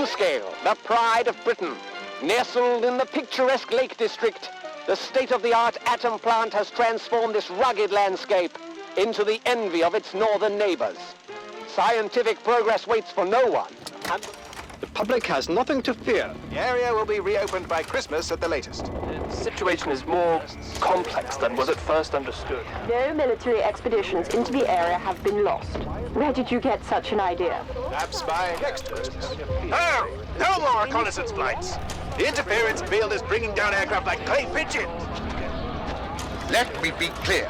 Windscale, the pride of Britain. Nestled in the picturesque Lake District, the state-of-the-art atom plant has transformed this rugged landscape into the envy of its northern neighbors. Scientific progress waits for no one, and the public has nothing to fear. The area will be reopened by Christmas at the latest. The situation is more complex than was at first understood. No military expeditions into the area have been lost. Where did you get such an idea? Perhaps by next Christmas. No! No more reconnaissance flights! The interference field is bringing down aircraft like clay pigeons! Let me be clear.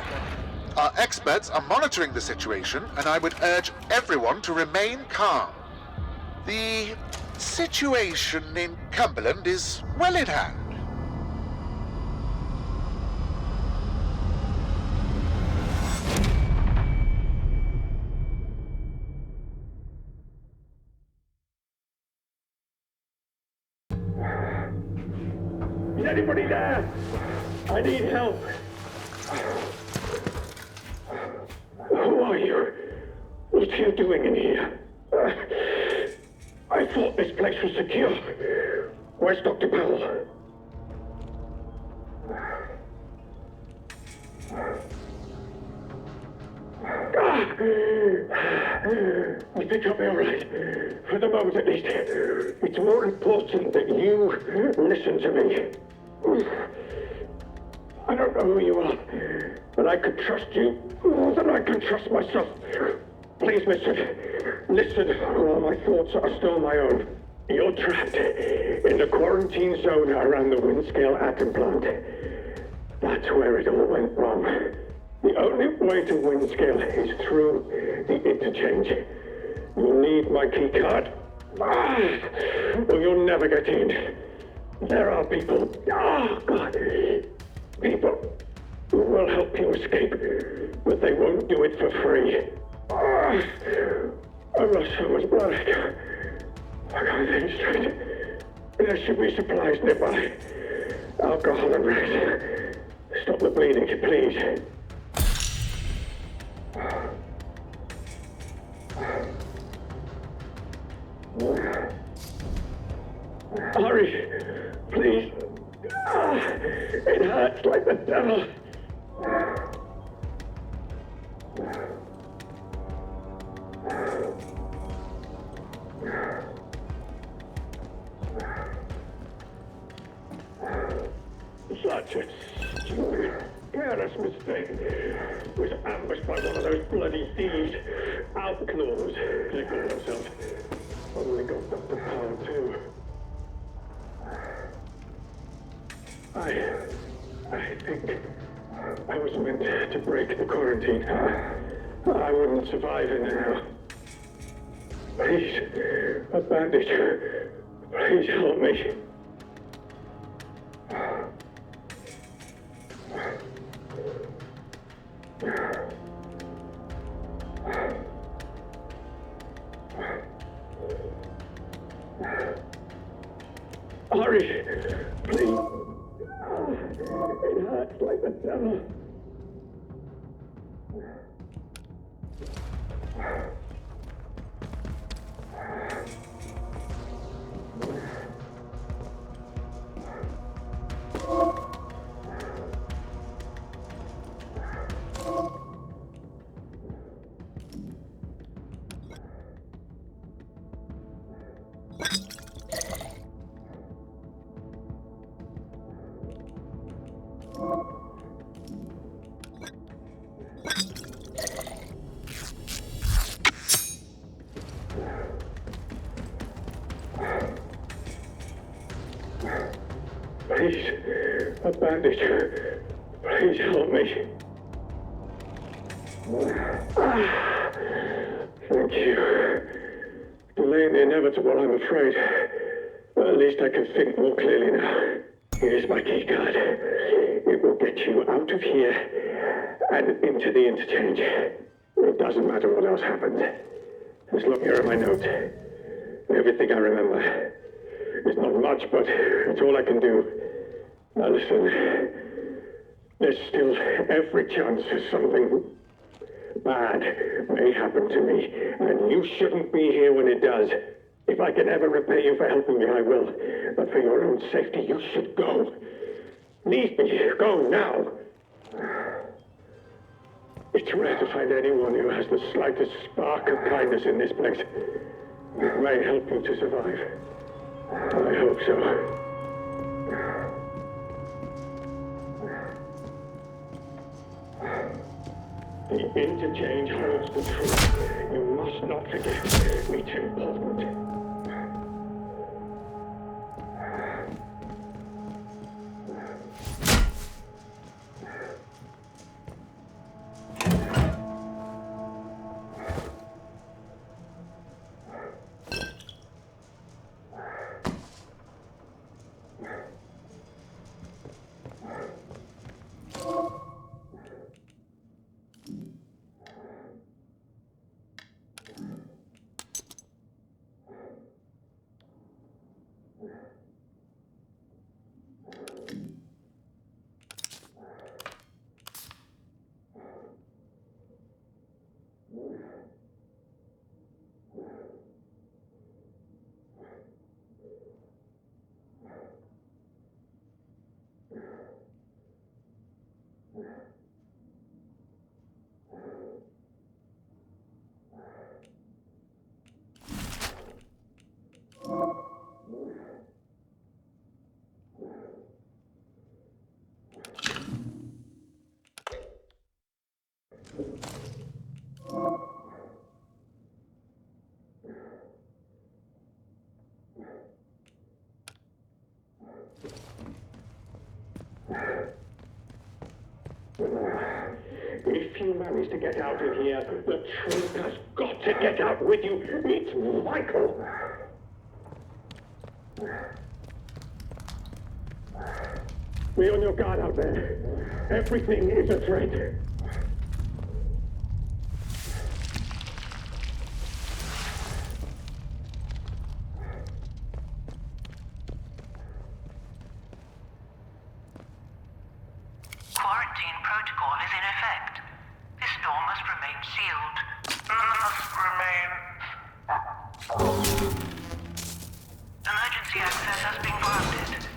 Our experts are monitoring the situation, and I would urge everyone to remain calm. The situation in Cumberland is well in hand. Is anybody there? I need help. Who are you? What are you doing in here? I thought this place was secure. Where's Dr. Powell? I think I'll be all right. For the moment, at least. It's more important that you listen to me. I don't know who you are, but I could trust you more than I can trust myself. Please listen. Listen, while my thoughts are still my own. You're trapped in the quarantine zone around the Windscale atom plant. That's where it all went wrong. The only way to Windscale is through the interchange. You'll need my key card. Or you'll never get in. There are people, people who will help you escape, but they won't do it for free. I've lost so much blood. I can't think straight. There should be supplies nearby. Alcohol and rest. Stop the bleeding, please. Hurry, please. It hurts like the devil. Such a stupid, careless mistake. Was ambushed by one of those bloody thieves. Outlaws. They call themselves. Only got Dr. Powell too. I think I was meant to break the quarantine. I wouldn't survive in there. Please, a bandage. Please help me. Hurry, please. It hurts like the devil. Please, a bandage. Please help me. Thank you. Delaying the inevitable, I'm afraid. But at least I can think more clearly now. Here's my key card. It will get you out of here and into the interchange. It doesn't matter what else happens. Just look here at my note. Everything I remember. It's not much, but it's all I can do. Now listen, there's still every chance something bad may happen to me, and you shouldn't be here when it does. If I can ever repay you for helping me, I will. But for your own safety, you should go. Leave me. Go now. It's rare to find anyone who has the slightest spark of kindness in this place. It may help you to survive. I hope so. The interchange holds the truth. You must not forget. It's important. If you manage to get out of here, the truth has got to get out with you. It's vital. Be on your guard out there. Everything is a threat. Quarantine protocol is in effect. This door must remain sealed. Emergency access has been granted.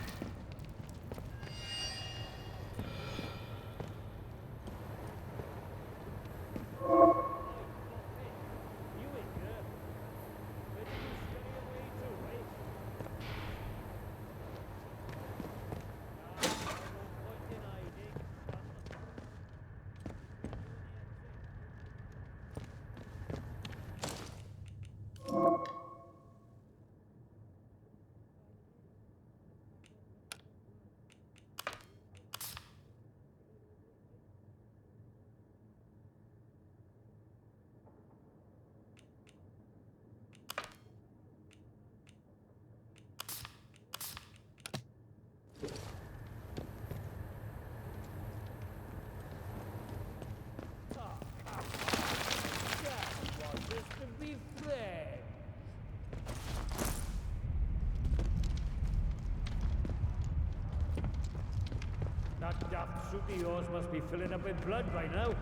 That daft suit of yours must be filling up with blood by now.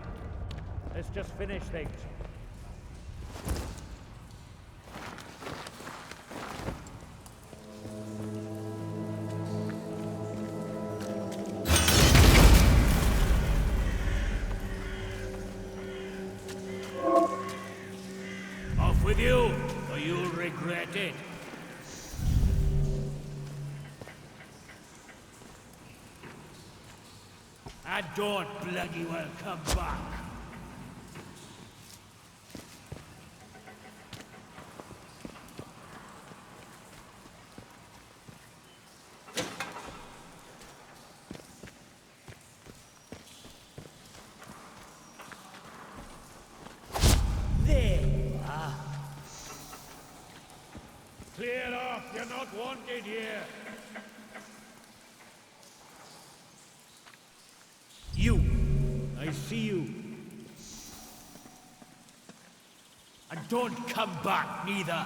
Let's just finish things. Off with you, or you'll regret it. I don't bloody well come back. There you are. Clear off, you're not wanted here. You. I see you. And don't come back, neither.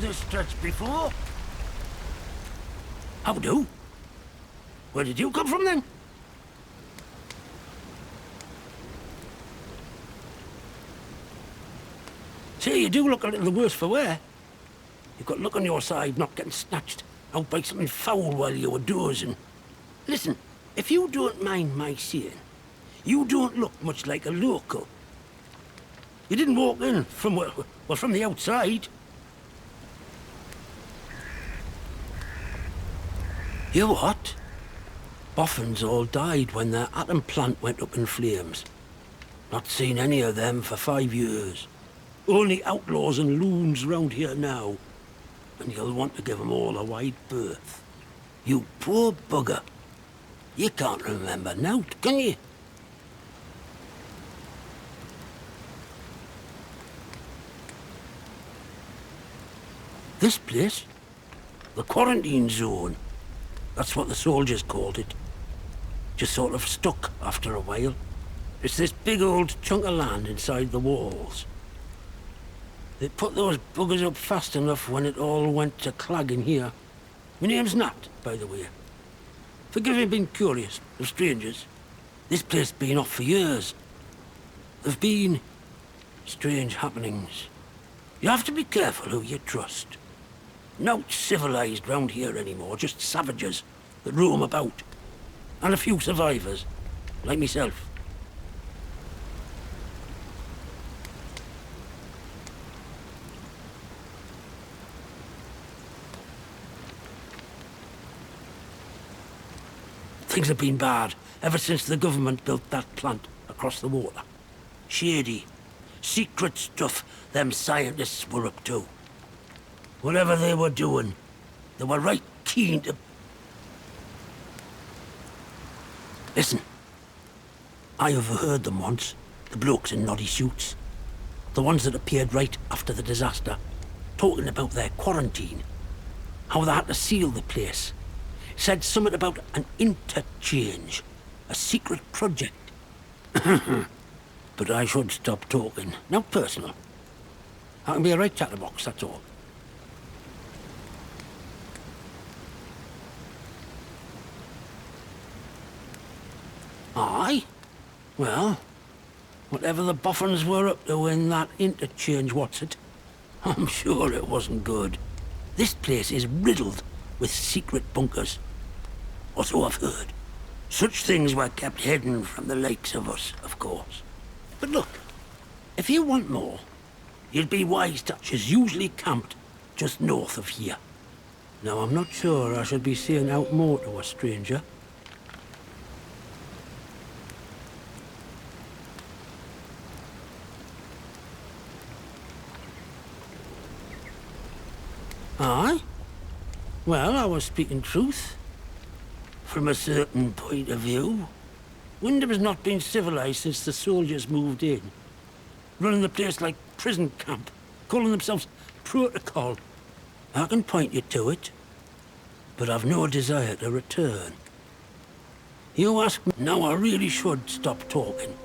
round this stretch before. How do? Where did you come from then? Say, you do look a little the worse for wear. You've got luck on your side not getting snatched out by something foul while you were dozing. Listen, if you don't mind my saying, you don't look much like a local. You didn't walk in from, well, from the outside. You what? Boffins all died when their atom plant went up in flames. Not seen any of them for 5 years. Only outlaws and loons round here now. And you'll want to give them all a wide berth. You poor bugger. You can't remember now, can you? This place? The quarantine zone. That's what the soldiers called it. Just sort of stuck after a while. It's this big old chunk of land inside the walls. They put those buggers up fast enough when it all went to clagging here. My name's Nat, by the way. Forgive me being curious of strangers. This place's been off for years. There've been strange happenings. You have to be careful who you trust. Not civilized round here anymore, just savages that roam about. And a few survivors, like myself. Things have been bad ever since the government built that plant across the water. Shady, secret stuff them scientists were up to. Whatever they were doing, they were right keen to... Listen, I overheard them once, the blokes in noddy suits. The ones that appeared right after the disaster, talking about their quarantine. How they had to seal the place. Said something about an interchange, a secret project. But I should stop talking, not personal. I can be a right chatterbox, that's all. Aye? Well, whatever the boffins were up to in that interchange, what's it? I'm sure it wasn't good. This place is riddled with secret bunkers. Or so I've heard. Such things were kept hidden from the likes of us, of course. But look, if you want more, you'd be wise touchers usually camped just north of here. Now, I'm not sure I should be saying out more to a stranger. Aye? Well, I was speaking truth. From a certain point of view. Wyndham has not been civilized since the soldiers moved in. Running the place like prison camp, calling themselves protocol. I can point you to it, but I've no desire to return. You ask me, now I really should stop talking.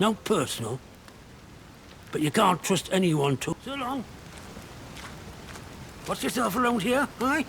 No personal, but you can't trust anyone to... So long. What's yourself around here, aye?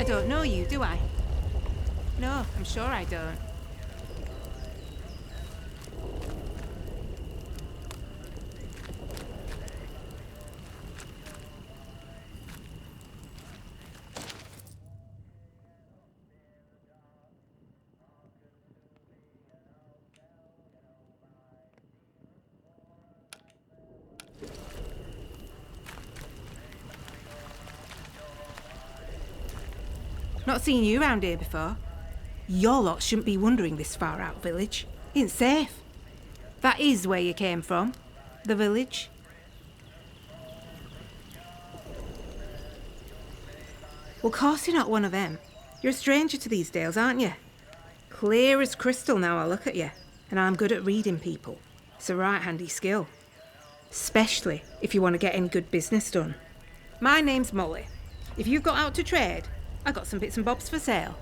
I don't know you, do I? No, I'm sure I don't. Not seen you round here before. Your lot shouldn't be wandering this far out village. It's safe. That is where you came from. The village. Well, course you're not one of them. You're a stranger to these dales, aren't you? Clear as crystal now I look at you. And I'm good at reading people. It's a right handy skill. Especially if you want to get any good business done. My name's Molly. If you've got out to trade, I got some bits and bobs for sale.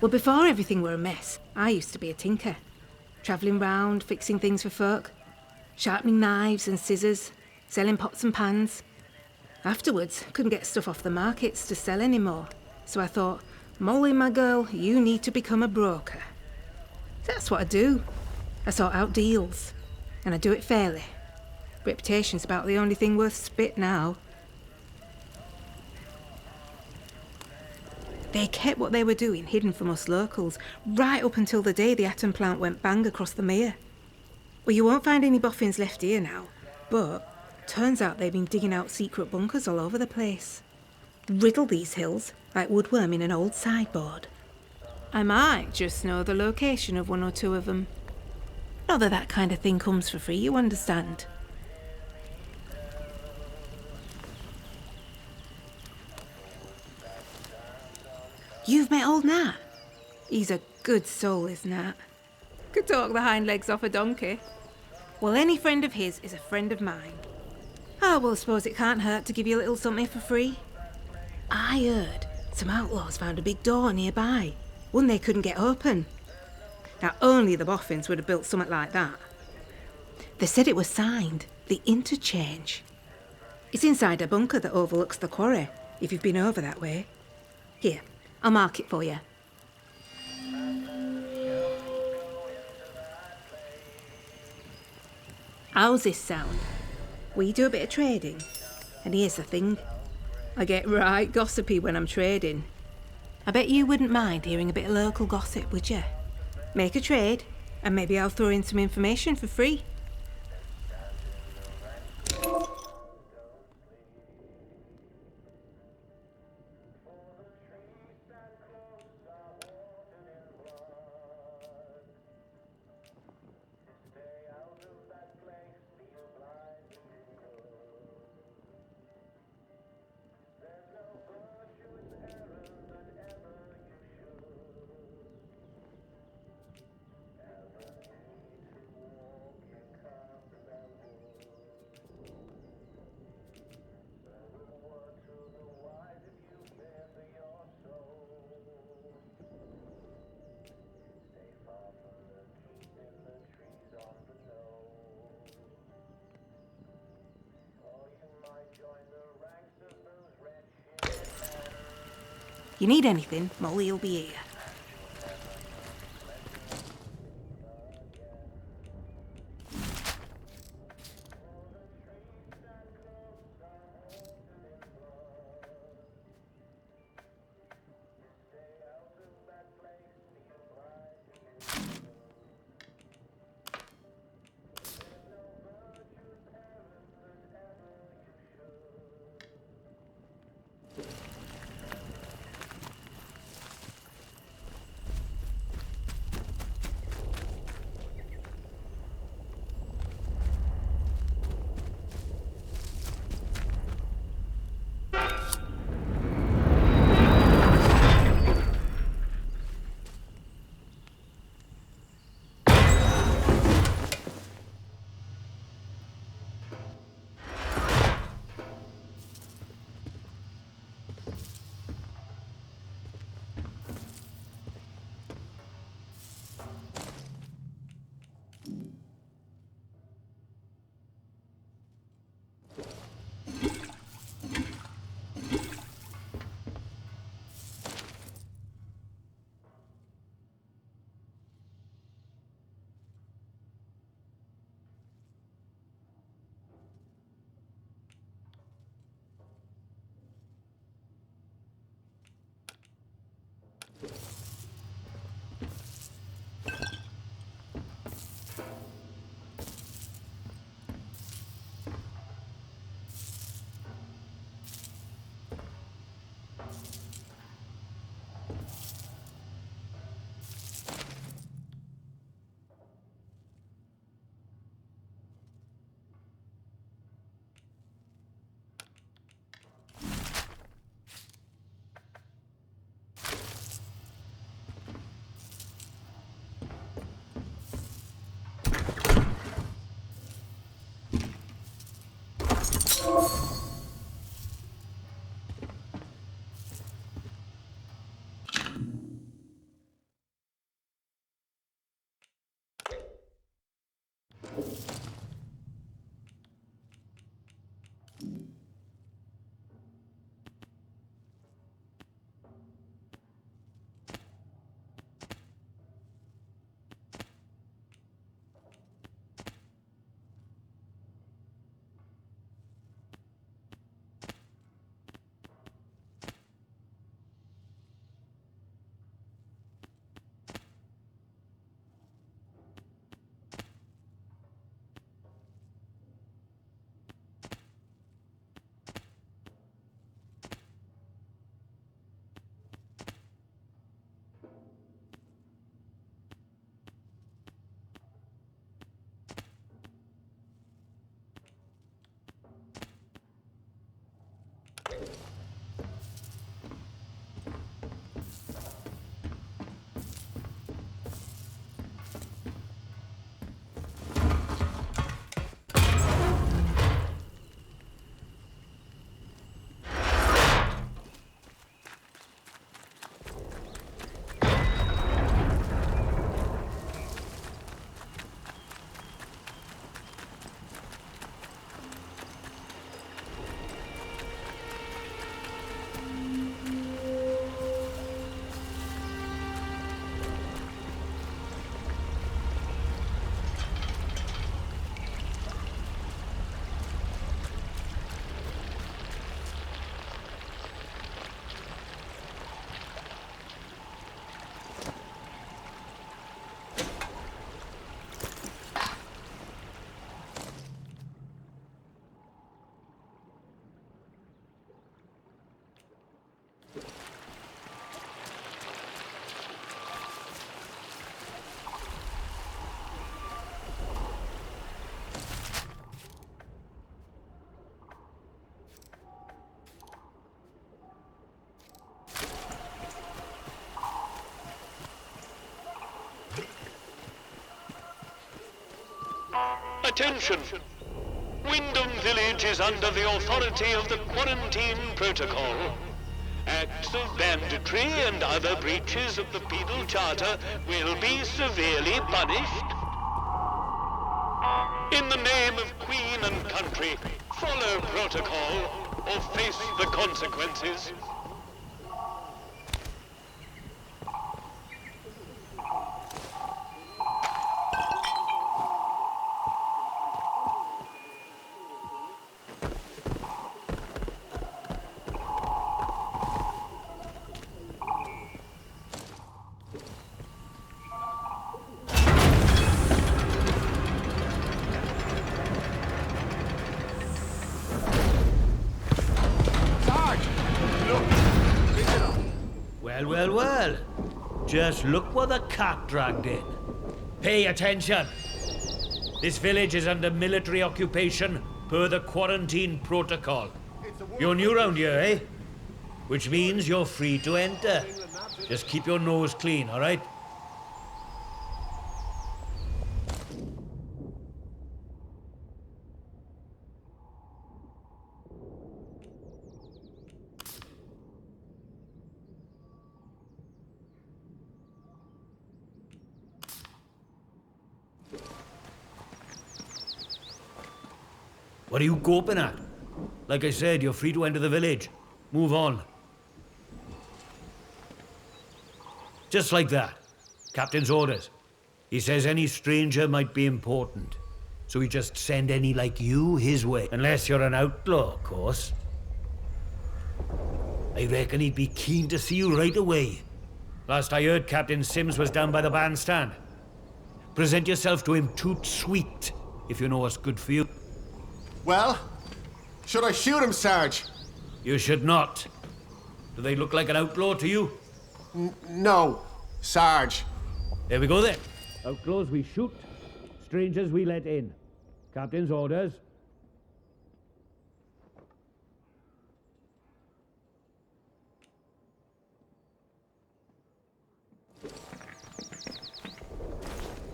Well, before everything were a mess, I used to be a tinker. Travelling round, fixing things for folk. Sharpening knives and scissors, selling pots and pans. Afterwards, couldn't get stuff off the markets to sell anymore. So I thought, Molly, my girl, you need to become a broker. That's what I do. I sort out deals. And I do it fairly. Reputation's about the only thing worth spit now. They kept what they were doing hidden from us locals, right up until the day the atom plant went bang across the mere. Well, you won't find any boffins left here now, but turns out they've been digging out secret bunkers all over the place. Riddle these hills like woodworm in an old sideboard. I might just know the location of one or two of them. Not that that kind of thing comes for free, you understand. You've met old Nat? He's a good soul, is Nat. Could talk the hind legs off a donkey. Well, any friend of his is a friend of mine. Oh, well, I suppose it can't hurt to give you a little something for free. I heard some outlaws found a big door nearby, one they couldn't get open. Now, only the boffins would have built something like that. They said it was signed, the Interchange. It's inside a bunker that overlooks the quarry, if you've been over that way. Here, I'll mark it for you. How's this sound? We do a bit of trading. And here's the thing. I get right gossipy when I'm trading. I bet you wouldn't mind hearing a bit of local gossip, would you? Make a trade, and maybe I'll throw in some information for free. You need anything, Molly will be here. Attention! Wyndham Village is under the authority of the Quarantine Protocol. Acts of banditry and other breaches of the Penal Charter will be severely punished. In the name of Queen and country, follow protocol or face the consequences. Well. Just look what the cat dragged in. Pay attention. This village is under military occupation per the Quarantine Protocol. You're new round here, eh? Which means you're free to enter. Just keep your nose clean, all right? What are you gawping at? Like I said, you're free to enter the village. Move on. Just like that. Captain's orders. He says any stranger might be important. So he just send any like you his way. Unless you're an outlaw, of course. I reckon he'd be keen to see you right away. Last I heard, Captain Sims was down by the bandstand. Present yourself to him toot sweet, if you know what's good for you. Well, should I shoot him, Sarge? You should not. Do they look like an outlaw to you? No, Sarge. There we go then. Outlaws we shoot, strangers we let in. Captain's orders.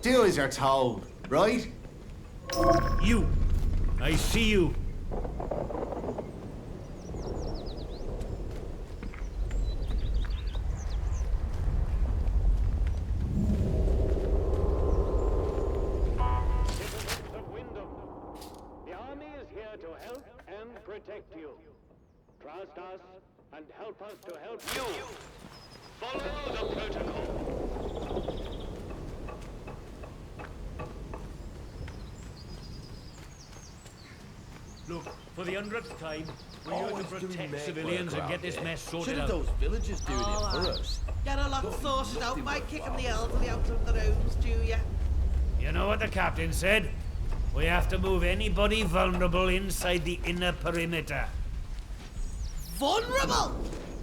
Do as you're told, right? You. I see you. Citizens of Wyndham, the army is here to help and protect you. Trust us and help us to help you. Follow the protocol. Look, for the 100th time, we're here to protect civilians and get this mess sorted out. Shouldn't those villagers doing it for us? Get a lot sorted out by kicking the elderly out of their homes, do ya? You know what the captain said? We have to move anybody vulnerable inside the inner perimeter. Vulnerable?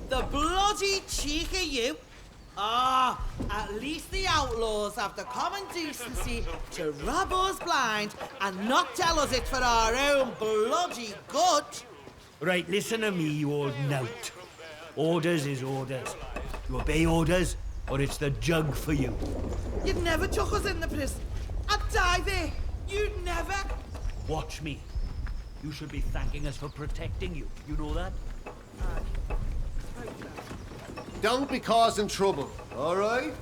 The bloody cheek of you! Ah, at least the outlaws have the common decency to rub us blind and not tell us it for our own bloody good. Right, listen to me, you old knout. Orders is orders. You obey orders, or it's the jug for you. You never took us in the prison. I'd die there. You'd never. Watch me. You should be thanking us for protecting you. You know that? Don't be causing trouble, all right?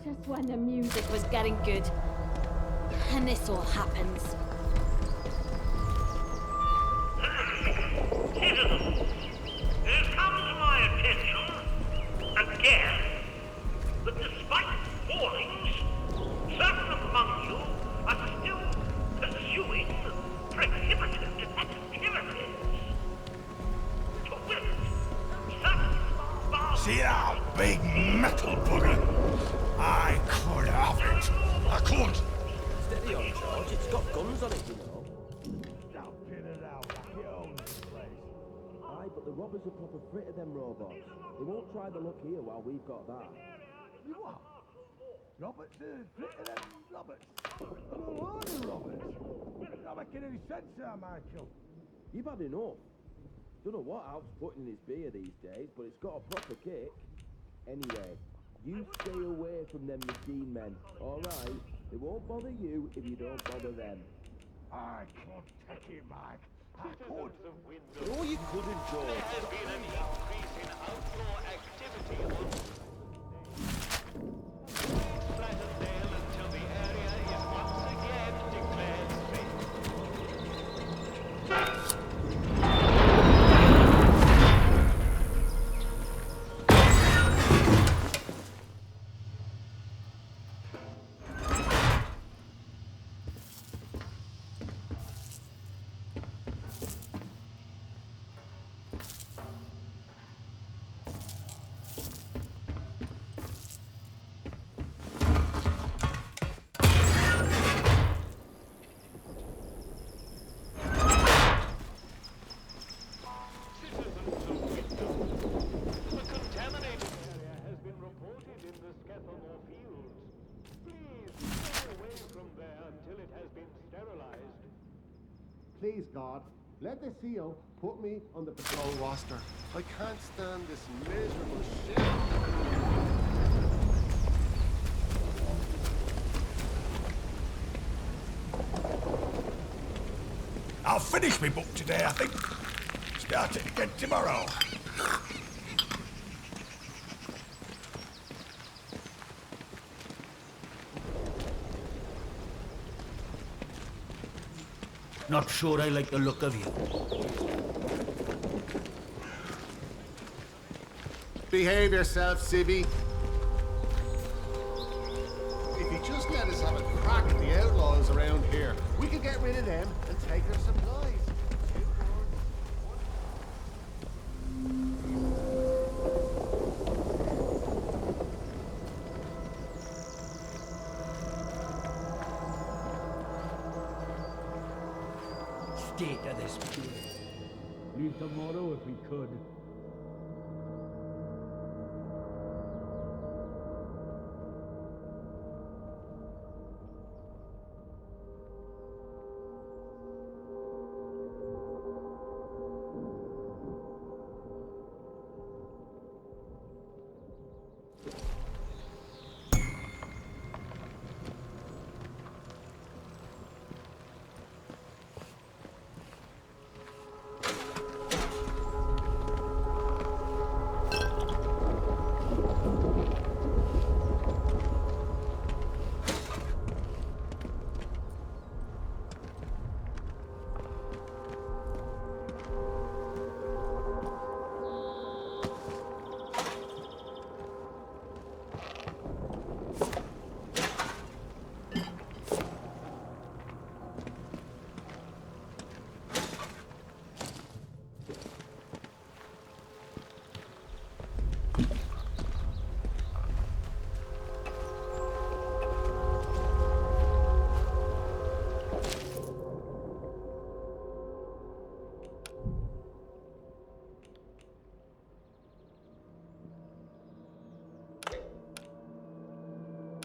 Just when the music was getting good, and this all happens. Citizens, it has come to my attention, again, that despite warnings, certain among you are still pursuing prohibited activities. To wit, such it, you know. Stop it out like you own this place. Aye, but the robbers are proper fit of them robots. They won't try the luck here while we've got that. You what? Roberts are fit of them Roberts. I'm a load of Roberts. Not making any sense there, Michael. You've had enough. Don't know what Alp's putting in his beer these days, but it's got a proper kick. Anyway, you stay away from them machine men, alright? They won't bother you if you don't bother them. I could take it, Mike. I could. No, you couldn't, George. There has been an increase in outlaw activity among Slatten until the area is once again declared safe. Please, God, let the CO put me on the patrol roster. I can't stand this miserable shit. I'll finish my book today, I think. Start it again tomorrow. Not sure I like the look of you. Behave yourself, Civvy. If you just let us have a crack at the outlaws around here, we could get rid of them and take their supplies. State of this place. Leave tomorrow if we could.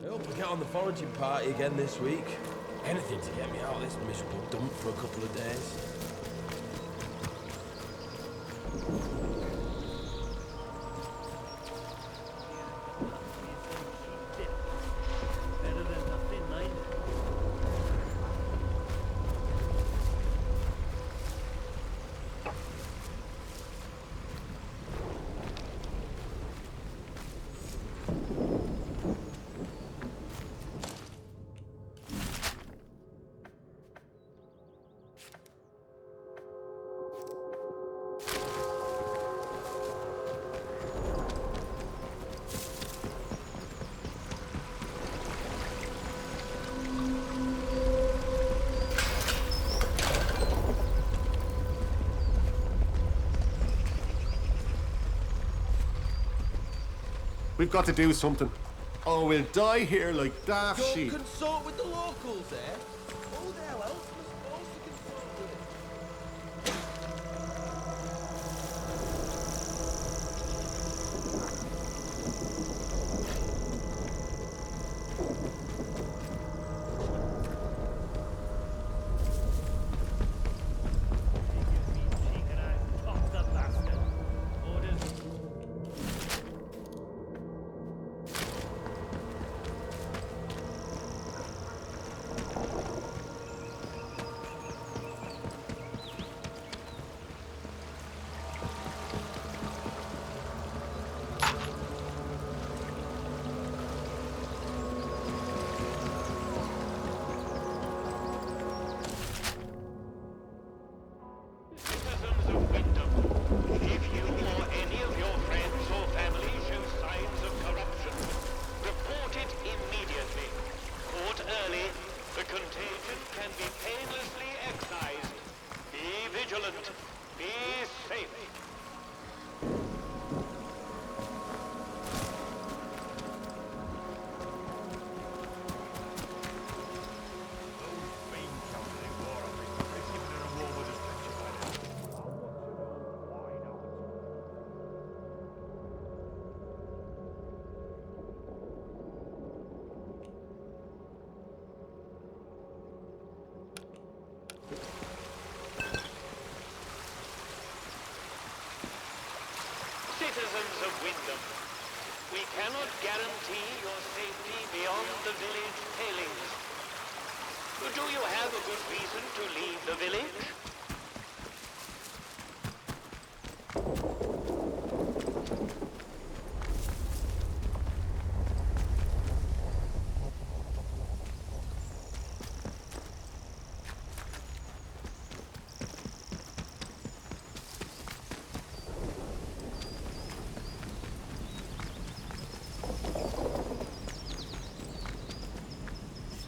I hope we get on the foraging party again this week. Anything to get me out of this miserable dump for a couple of days. Better than nothing, mind. We've got to do something. Or we'll die here like daft sheep. Consult with the locals, eh? Who the hell else must vigilant. Be safe. Citizens of Wyndham, we cannot guarantee your safety beyond the village palings. Do you have a good reason to leave the village?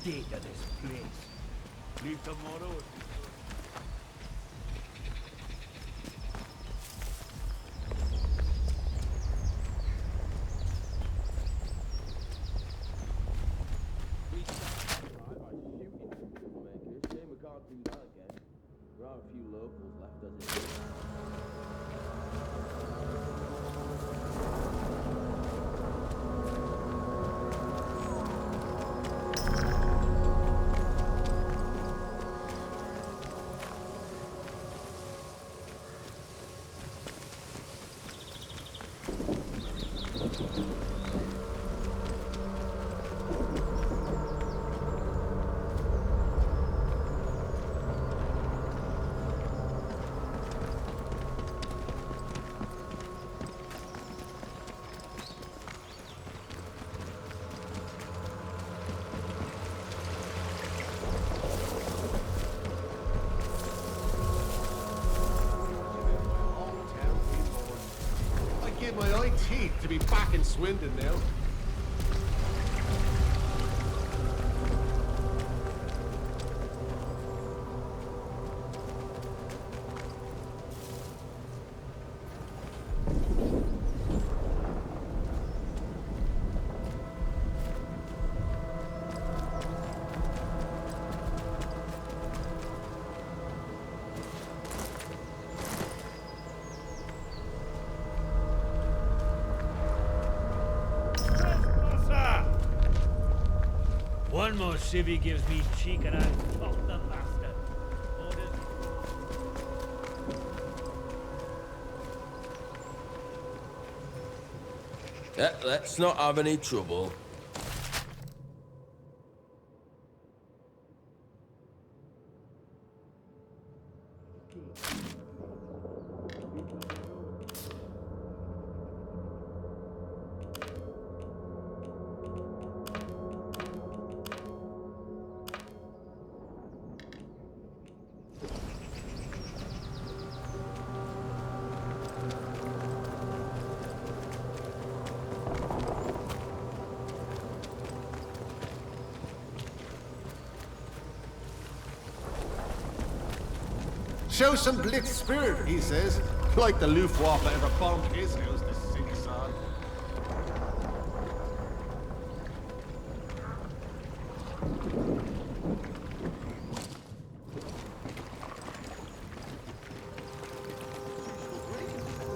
State of this place. Leave tomorrow. Shame we can't do that again. There are a few locals left as it is. My eye teeth to be back in Swindon now. One more civvy gives me cheek and I'll top the bastard. Orders. Let's not have any trouble. Show some blitz spirit, he says. Like the Luftwaffe ever bombed his house, the sick son.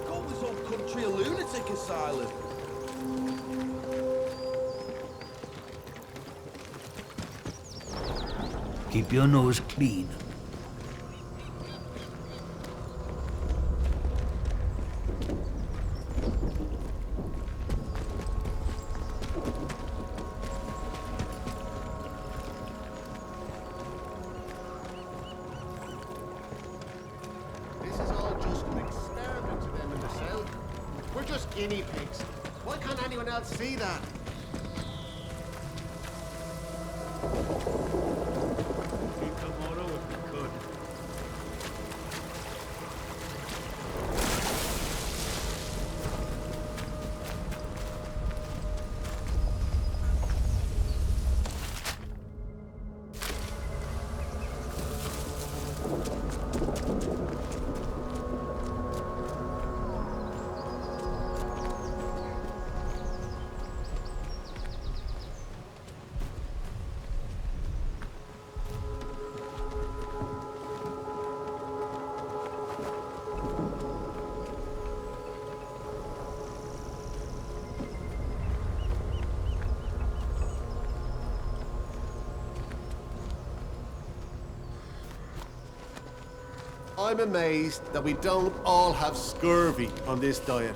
God, this whole country a lunatic asylum. Keep your nose clean. Guinea pigs. Why can't anyone else see that? Tomorrow if we could. I'm amazed that we don't all have scurvy on this diet.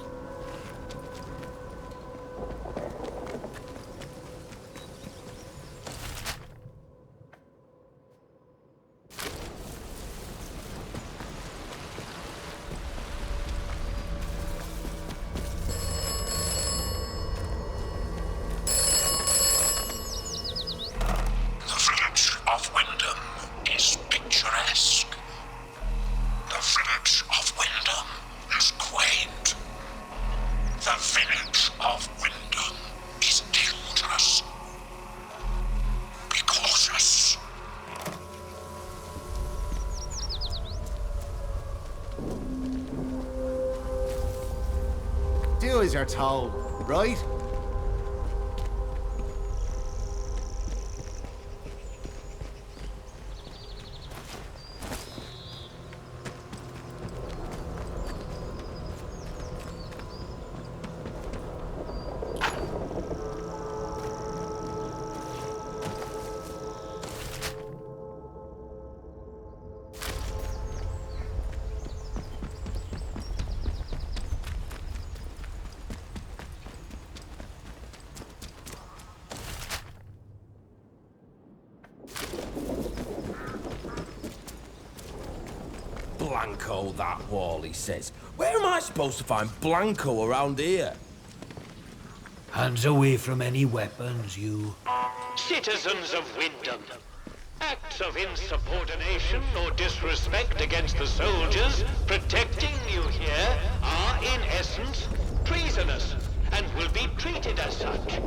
The village of Wyndham is picturesque. The village of Wyndham is quaint. The village of Wyndham is dangerous. Be cautious. Do as you're told, right? Blanco, that wall, he says. Where am I supposed to find Blanco around here? Hands away from any weapons, you. Citizens of Wyndham, acts of insubordination or disrespect against the soldiers protecting you here are, in essence, treasonous and will be treated as such.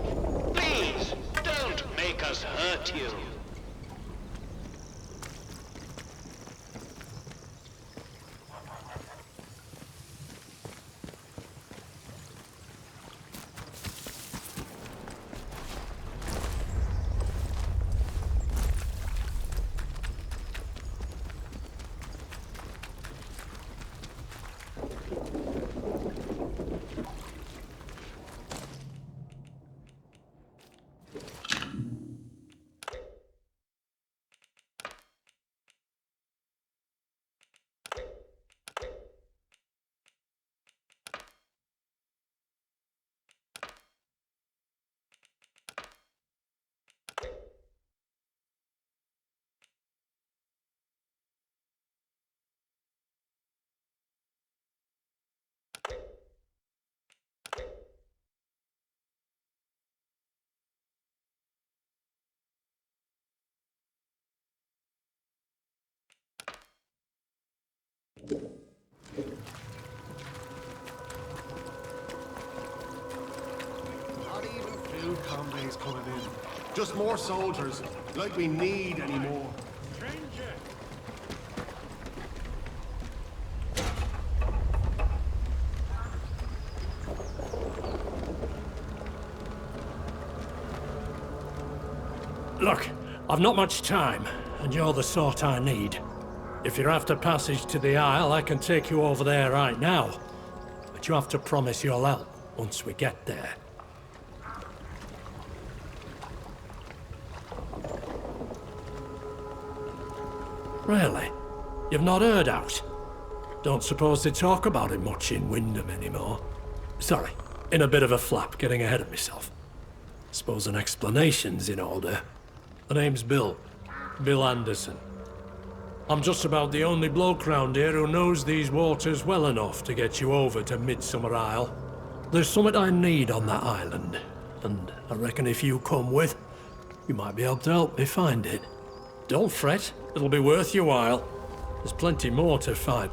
Please, don't make us hurt you. Not even food convoys coming in. Just more soldiers, like we need anymore. Look, I've not much time, and you're the sort I need. If you're after passage to the Isle, I can take you over there right now. But you have to promise you'll help once we get there. Really? You've not heard out? Don't suppose they talk about it much in Wyndham anymore. Sorry, in a bit of a flap, getting ahead of myself. Suppose an explanation's in order. My name's Bill Anderson. I'm just about the only bloke round here who knows these waters well enough to get you over to Midsummer Isle. There's something I need on that island, and I reckon if you come with, you might be able to help me find it. Don't fret, it'll be worth your while. There's plenty more to find.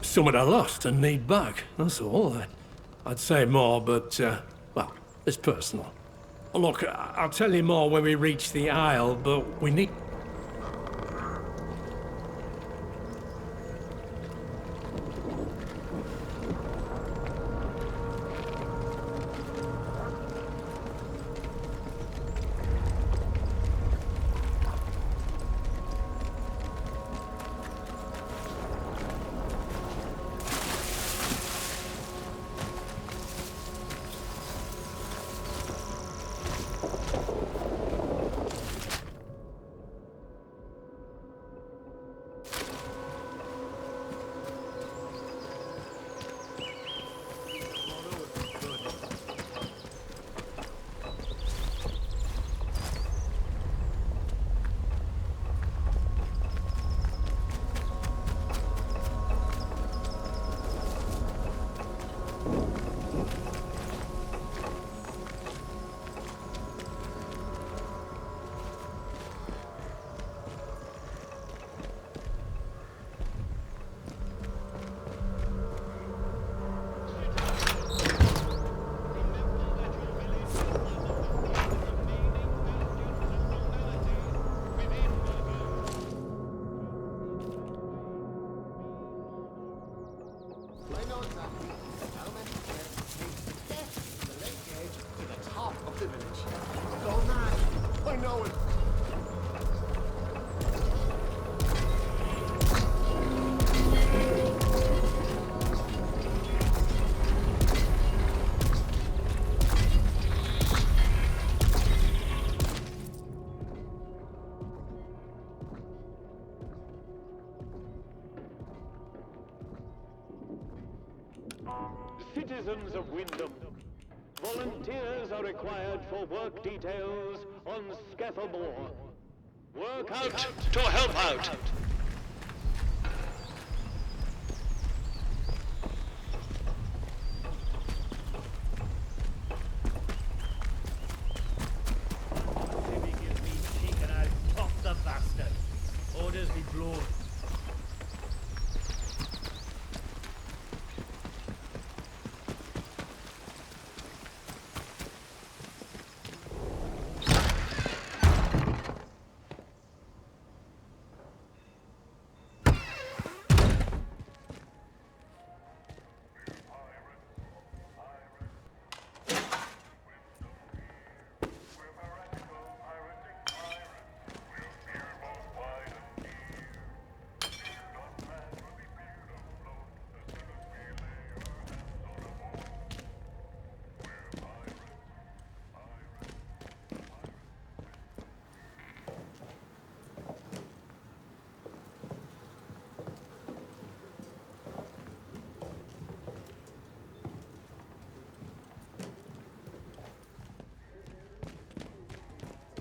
Something I lost and need back, that's all. I'd say more, but, well, it's personal. Look, I'll tell you more when we reach the Isle, but we need... I know it. Citizens of Wyndham, volunteers are required for work details on Scaffermore. Work out to help out. If he gives me cheek and I'll top the bastard. Orders be blown.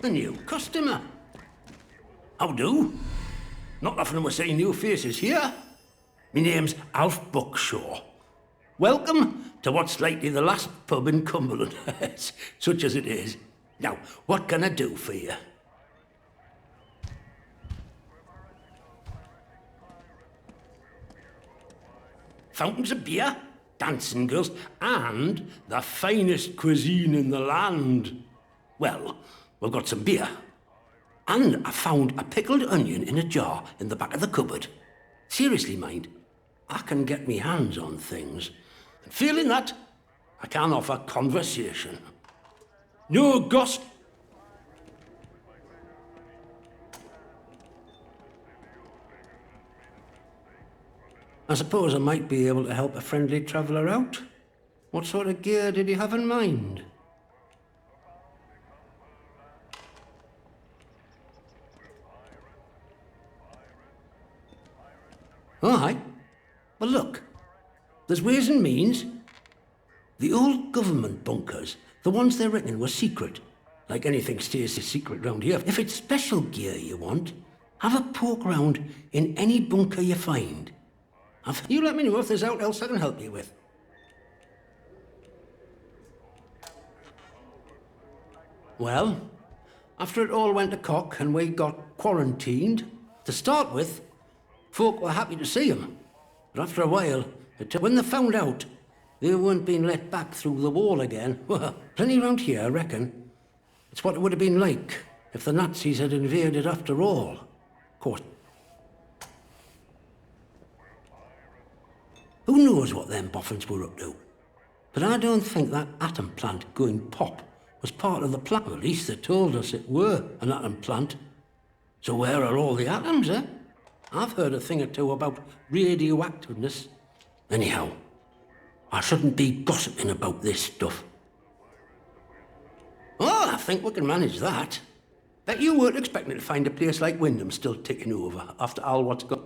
A new customer. How do? Not often we see new faces here. My name's Alf Buckshaw. Welcome to what's likely the last pub in Cumberland, such as it is. Now, what can I do for you? Fountains of beer, dancing girls, and the finest cuisine in the land. Well, we've got some beer. And I found a pickled onion in a jar in the back of the cupboard. Seriously, mind, I can get me hands on things. And feeling that, I can offer conversation. No gossip. I suppose I might be able to help a friendly traveller out. What sort of gear did you have in mind? All right. Well, look. There's ways and means. The old government bunkers, the ones they reckon were secret. Like anything stays secret round here. If it's special gear you want, have a poke round in any bunker you find. You let me know if there's aught else I can help you with. Well, after it all went to cock and we got quarantined, to start with, folk were happy to see him. But after a while, when they found out they weren't being let back through the wall again, well, plenty round here, I reckon. It's what it would have been like if the Nazis had invaded after all. Of course. Who knows what them boffins were up to? But I don't think that atom plant going pop was part of the plan. At least they told us it were an atom plant. So where are all the atoms, eh? I've heard a thing or two about radioactiveness. Anyhow, I shouldn't be gossiping about this stuff. Oh, I think we can manage that. Bet you weren't expecting to find a place like Wyndham still ticking over after all what's got.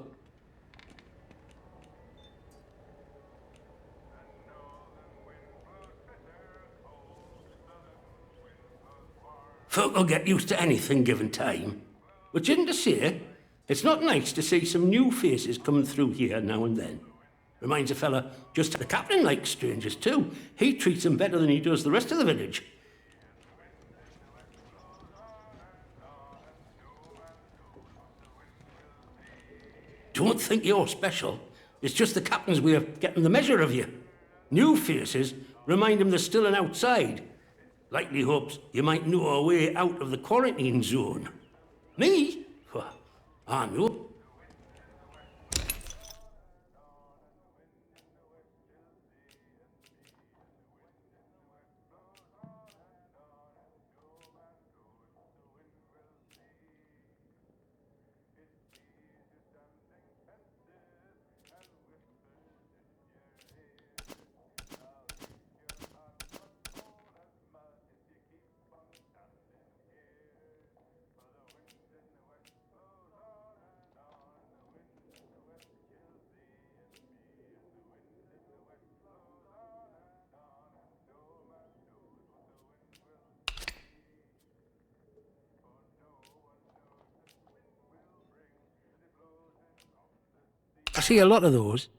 Folk will get used to anything given time. Which isn't to say, it's not nice to see some new faces coming through here now and then. Reminds a fella, just the captain likes strangers too. He treats them better than he does the rest of the village. Don't think you're special. It's just the captain's way of getting the measure of you. New faces remind him there's still an outside. Likely hopes you might know a way out of the quarantine zone. Me? Well, I know. I see a lot of those.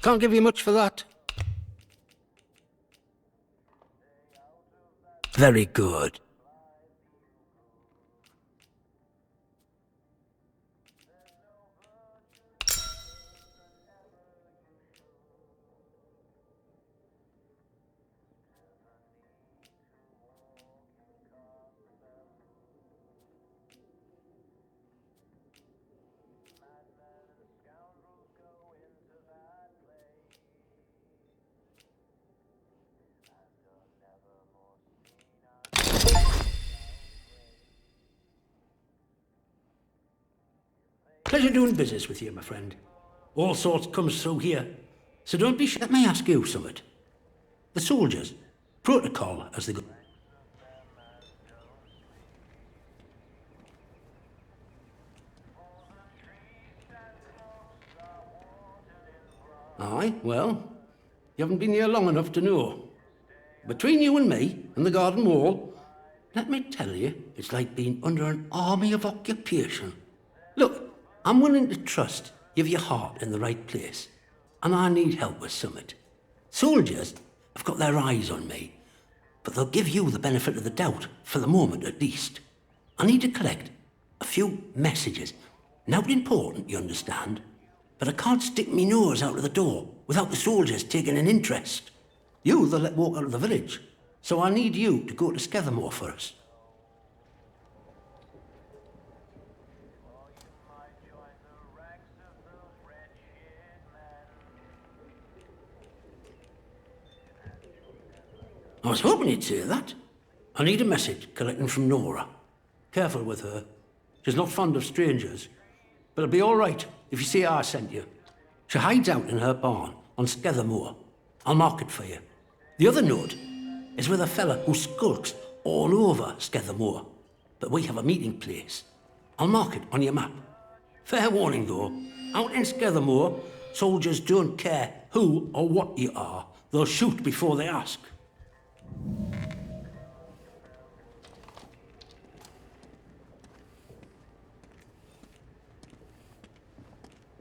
Can't give you much for that. Very good. Pleasure doing business with you, my friend. All sorts comes through here, so don't be shy. Let me ask you something. The soldiers, protocol as they go. Aye, well, you haven't been here long enough to know. Between you and me and the garden wall, let me tell you, it's like being under an army of occupation. Look, I'm willing to trust you've your heart in the right place, and I need help with something. Soldiers have got their eyes on me, but they'll give you the benefit of the doubt, for the moment at least. I need to collect a few messages. Not important, you understand, but I can't stick me nose out of the door without the soldiers taking an interest. You they'll let walk out of the village, so I need you to go to Skethermore for us. I was hoping you'd say that. I need a message collecting from Nora. Careful with her. She's not fond of strangers. But it'll be all right if you say I sent you. She hides out in her barn on Skethermore. I'll mark it for you. The other note is with a fella who skulks all over Skethermore. But we have a meeting place. I'll mark it on your map. Fair warning, though. Out in Skethermore, soldiers don't care who or what you are. They'll shoot before they ask.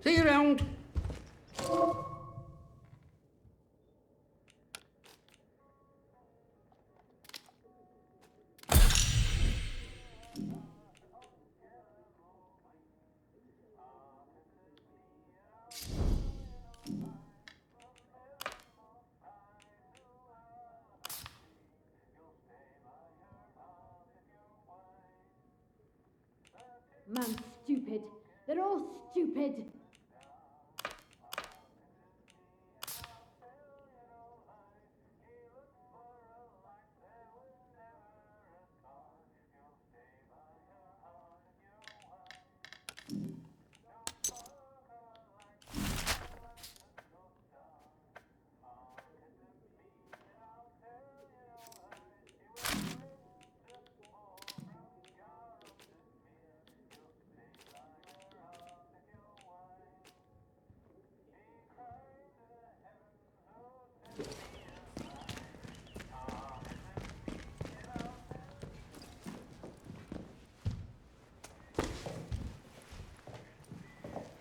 See you around. Man, stupid. They're all stupid.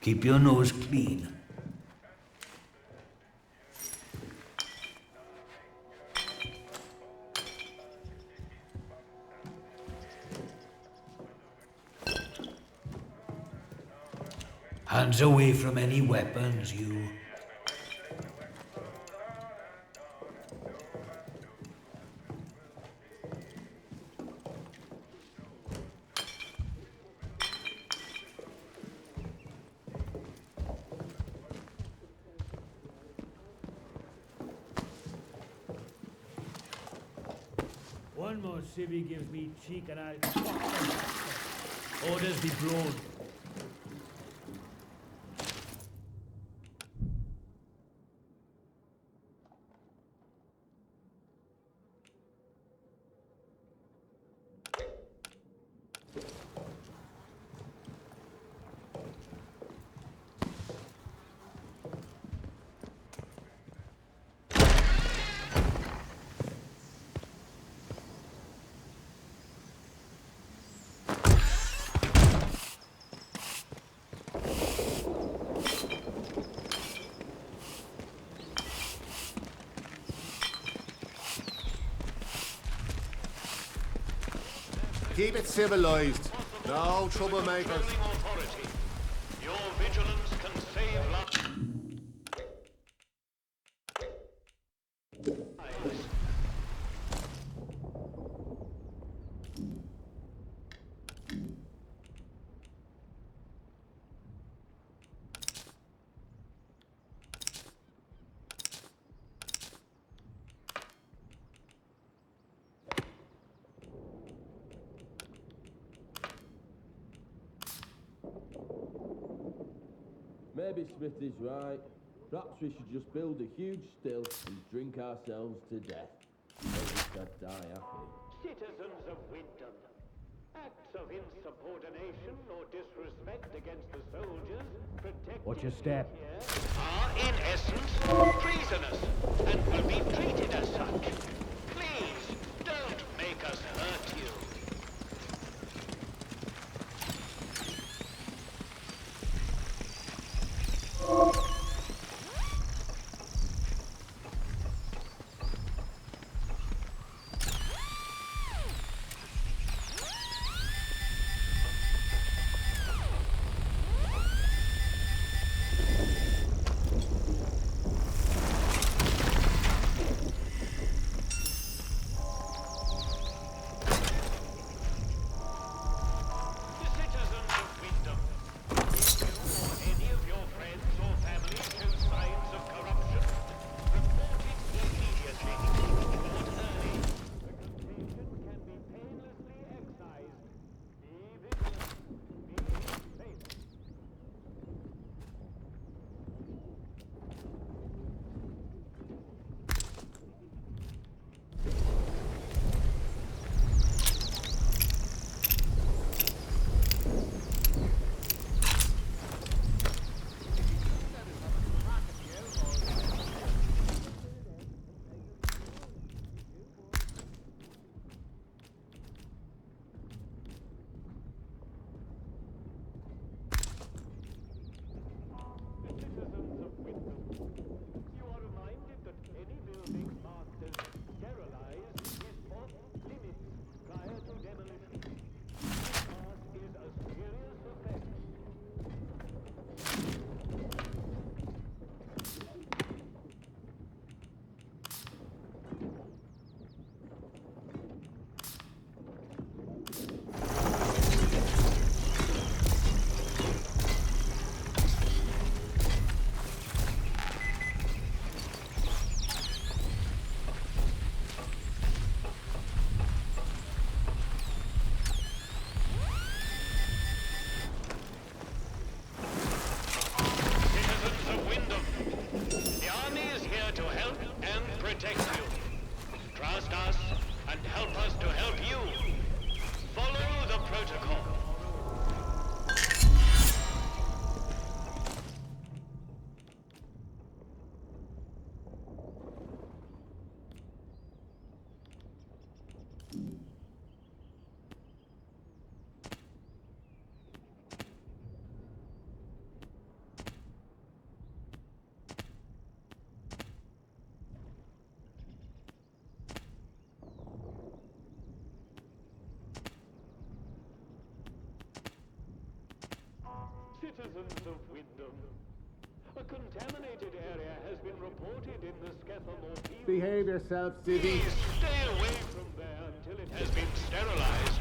Keep your nose clean. Hands away from any weapons, you. One more civvy gives me cheek and I'll fuck them. Orders be blown. Keep it civilized. No troublemakers. Your vigilance can save lives. Maybe Smith is right. Perhaps we should just build a huge still and drink ourselves to death. Maybe I'd die happy. Citizens of Wyndham, acts of insubordination or disrespect against the soldiers protected Watch your step. here are in essence treasonous and will be treated as such. Please, don't make us hurt you. Citizens of Wyndham, a contaminated area has been reported in the Skethamore field. Behave yourself, City. Please stay away from there until it has been sterilized.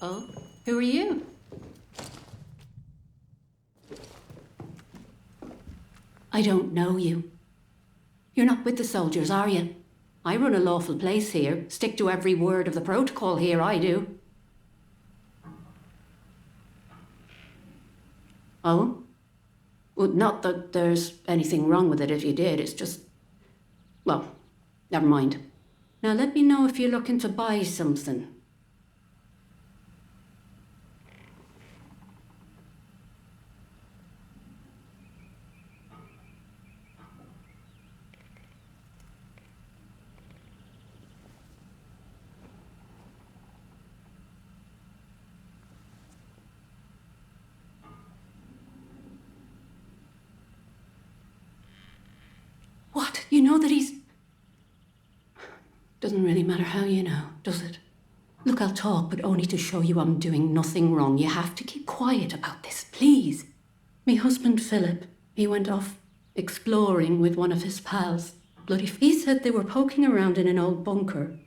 Oh, who are you? I don't know you. You're not with the soldiers, are you? I run a lawful place here. Stick to every word of the protocol here, I do. Oh? Well, not that there's anything wrong with it if you did, it's just... Well, never mind. Now let me know if you're looking to buy something. What? You know that he's... Doesn't really matter how you know, does it? Look, I'll talk, but only to show you I'm doing nothing wrong. You have to keep quiet about this, please. Me husband, Philip, he went off exploring with one of his pals. Bloody... He said they were poking around in an old bunker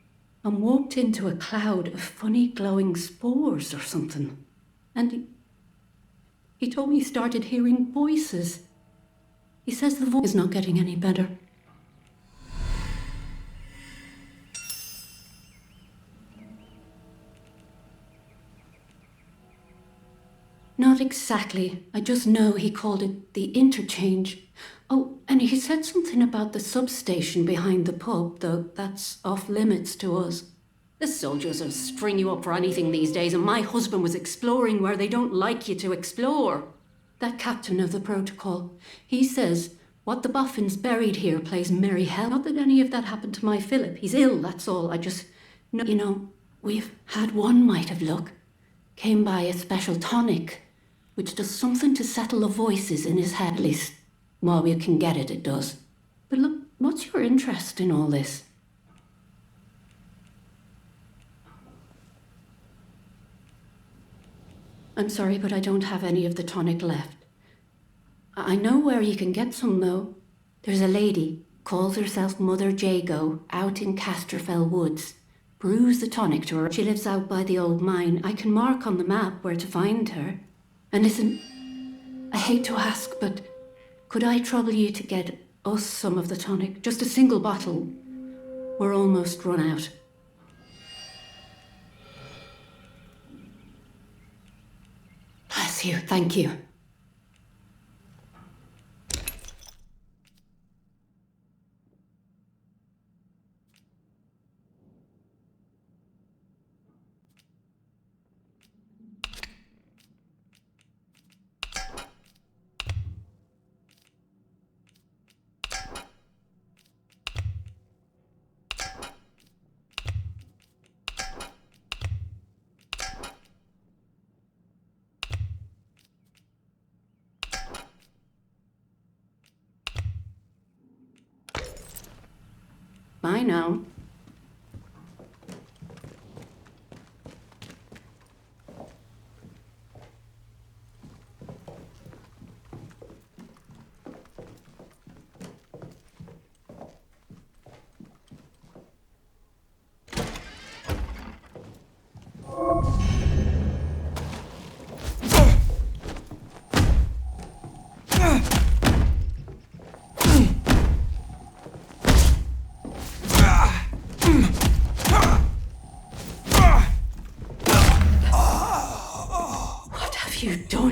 and walked into a cloud of funny glowing spores or something. And he told me he started hearing voices. He says the voice is not getting any better. Not exactly. I just know he called it the interchange. Oh, and he said something about the substation behind the pub, though that's off limits to us. The soldiers will string you up for anything these days, and my husband was exploring where they don't like you to explore. That captain of the protocol, he says what the boffins buried here plays merry hell. Not that any of that happened to my Philip. He's ill, that's all. I just know. You know, we've had one mite of luck. Came by a special tonic, which does something to settle the voices in his head. At least, while we can get it, it does. But look, what's your interest in all this? I'm sorry, but I don't have any of the tonic left. I know where you can get some, though. There's a lady, calls herself Mother Jago, out in Casterfell woods. Brews the tonic to her. She lives out by the old mine. I can mark on the map where to find her. And listen, I hate to ask, but could I trouble you to get us some of the tonic? Just a single bottle. We're almost run out. Bless you, thank you. Bye now.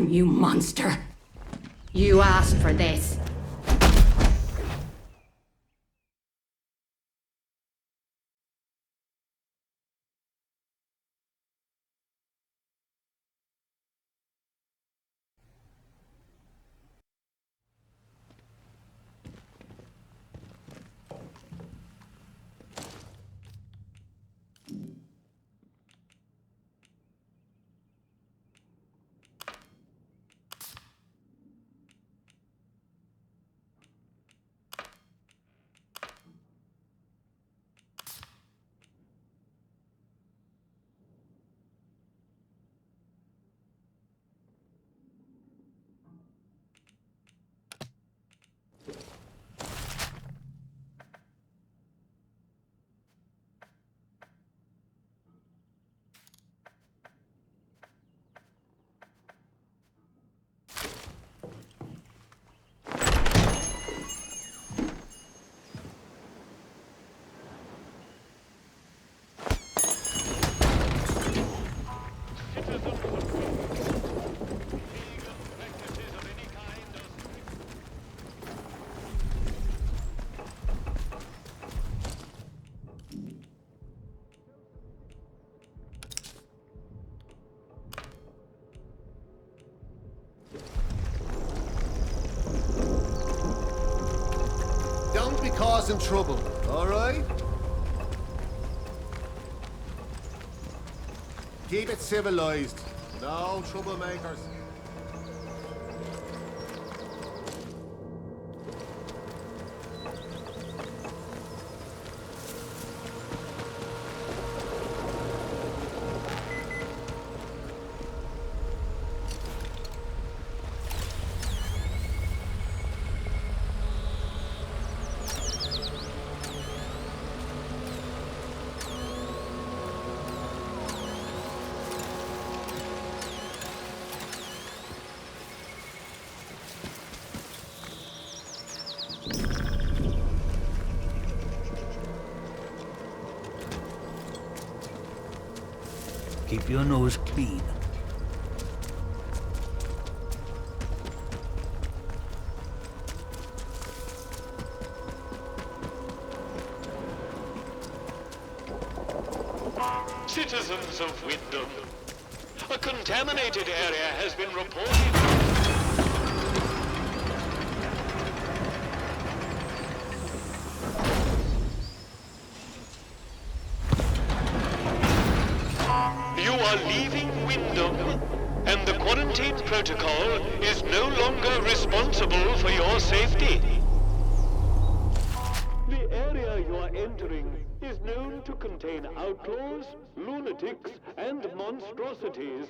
You monster! You asked for this. Don't be causing trouble, alright? Keep it civilized. No troublemakers. Keep your nose clean. Citizens of Wyndham, a contaminated area has been reported. You are leaving Wyndham, and the quarantine protocol is no longer responsible for your safety. The area you are entering is known to contain outlaws, lunatics, and monstrosities.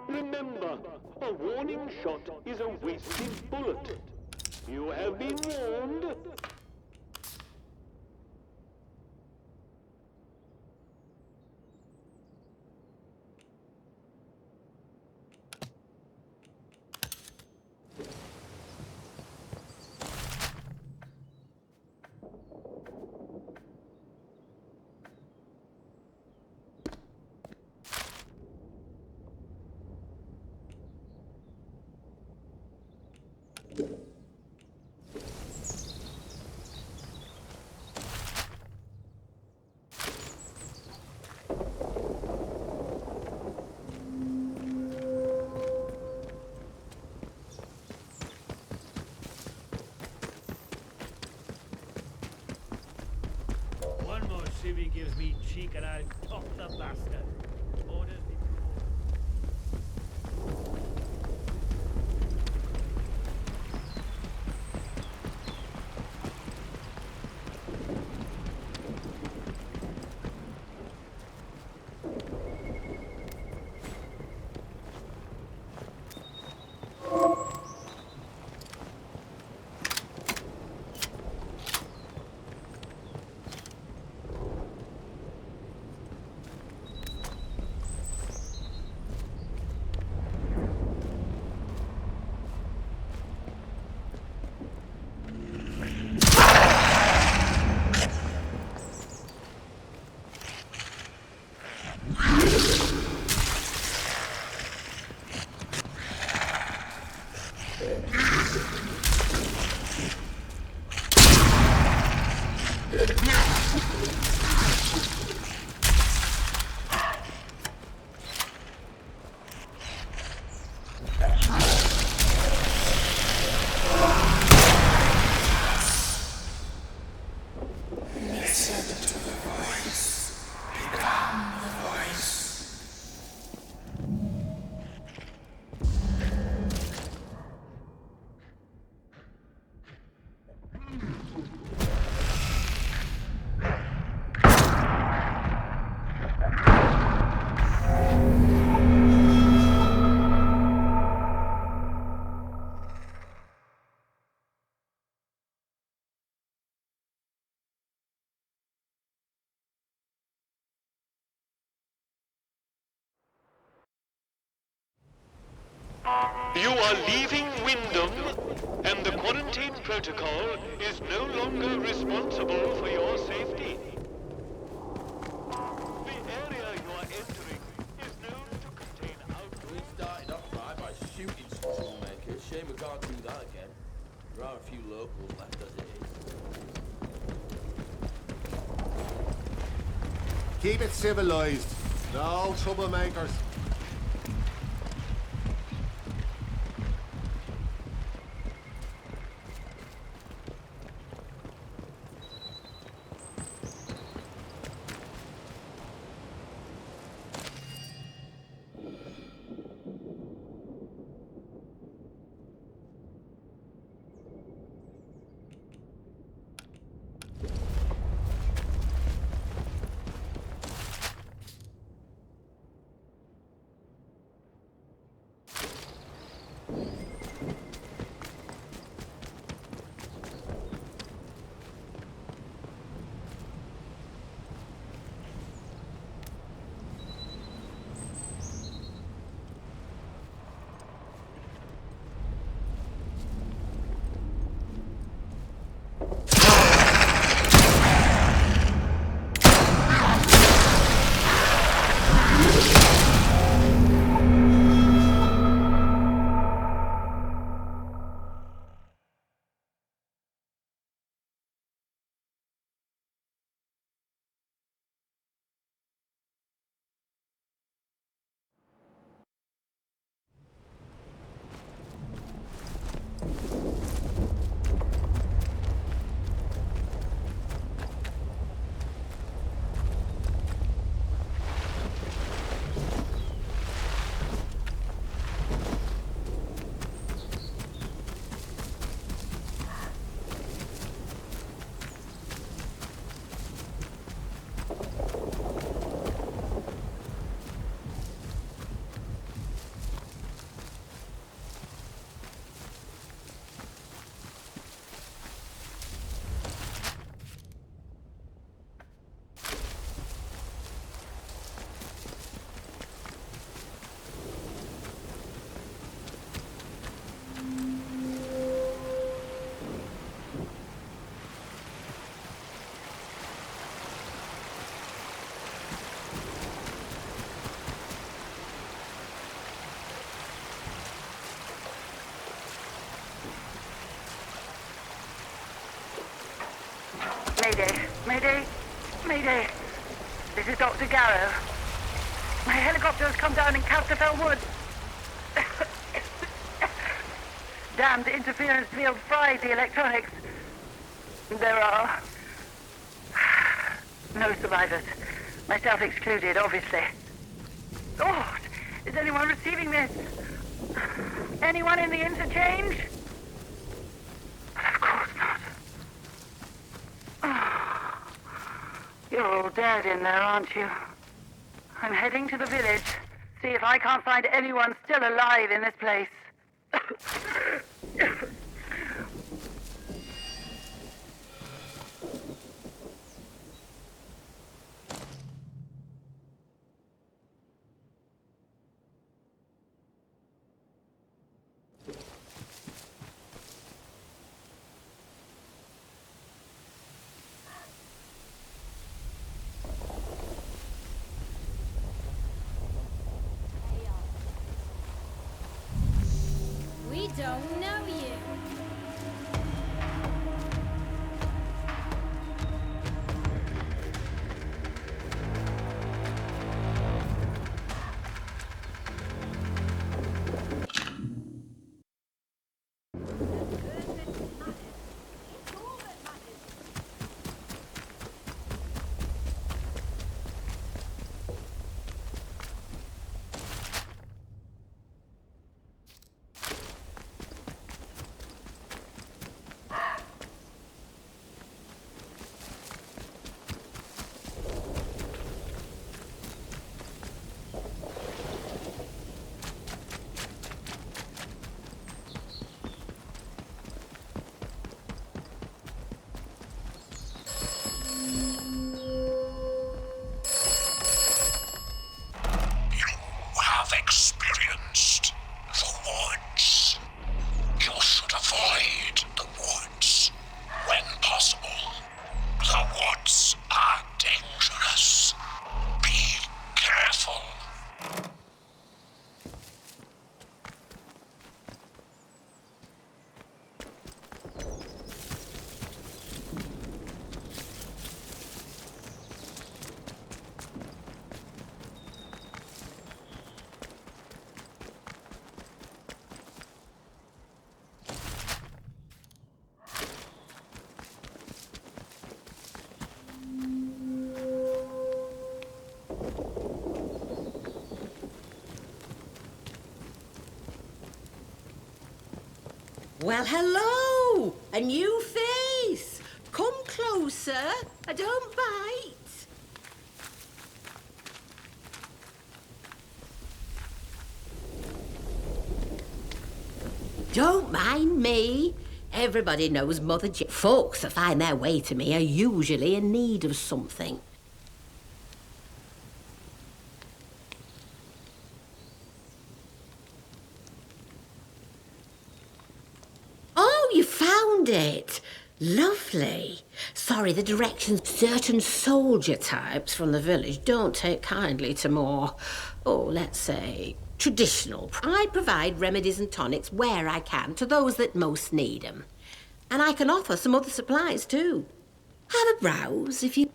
Remember, a warning shot is a wasted bullet. You have been warned. One more civvy gives me cheek and I'll pop the bastard. Orders me. You are leaving Wyndham, and the quarantine protocol is no longer responsible for your safety. The area you are entering is known to contain We started off right by shooting some troublemakers. Shame we can't do that again. There are a few locals left as it is. Keep it civilized. No troublemakers. Mayday! Mayday! Mayday! This is Dr. Garrow. My helicopter has come down in Casterfell Woods. Damned interference field fried the electronics. There are no survivors. Myself excluded, obviously. Oh, is anyone receiving this? Anyone in the interchange? Of course not. Oh, you're all dead in there, aren't you? I'm heading to the village. See if I can't find anyone still alive in this place. We don't know you. Well, hello! A new face! Come closer. I don't bite. Don't mind me. Everybody knows Mother Folks that find their way to me are usually in need of something. Oh, you found it. Lovely. Sorry, the directions. Certain soldier types from the village don't take kindly to more, let's say, traditional. I provide remedies and tonics where I can to those that most need them. And I can offer some other supplies too. Have a browse if you...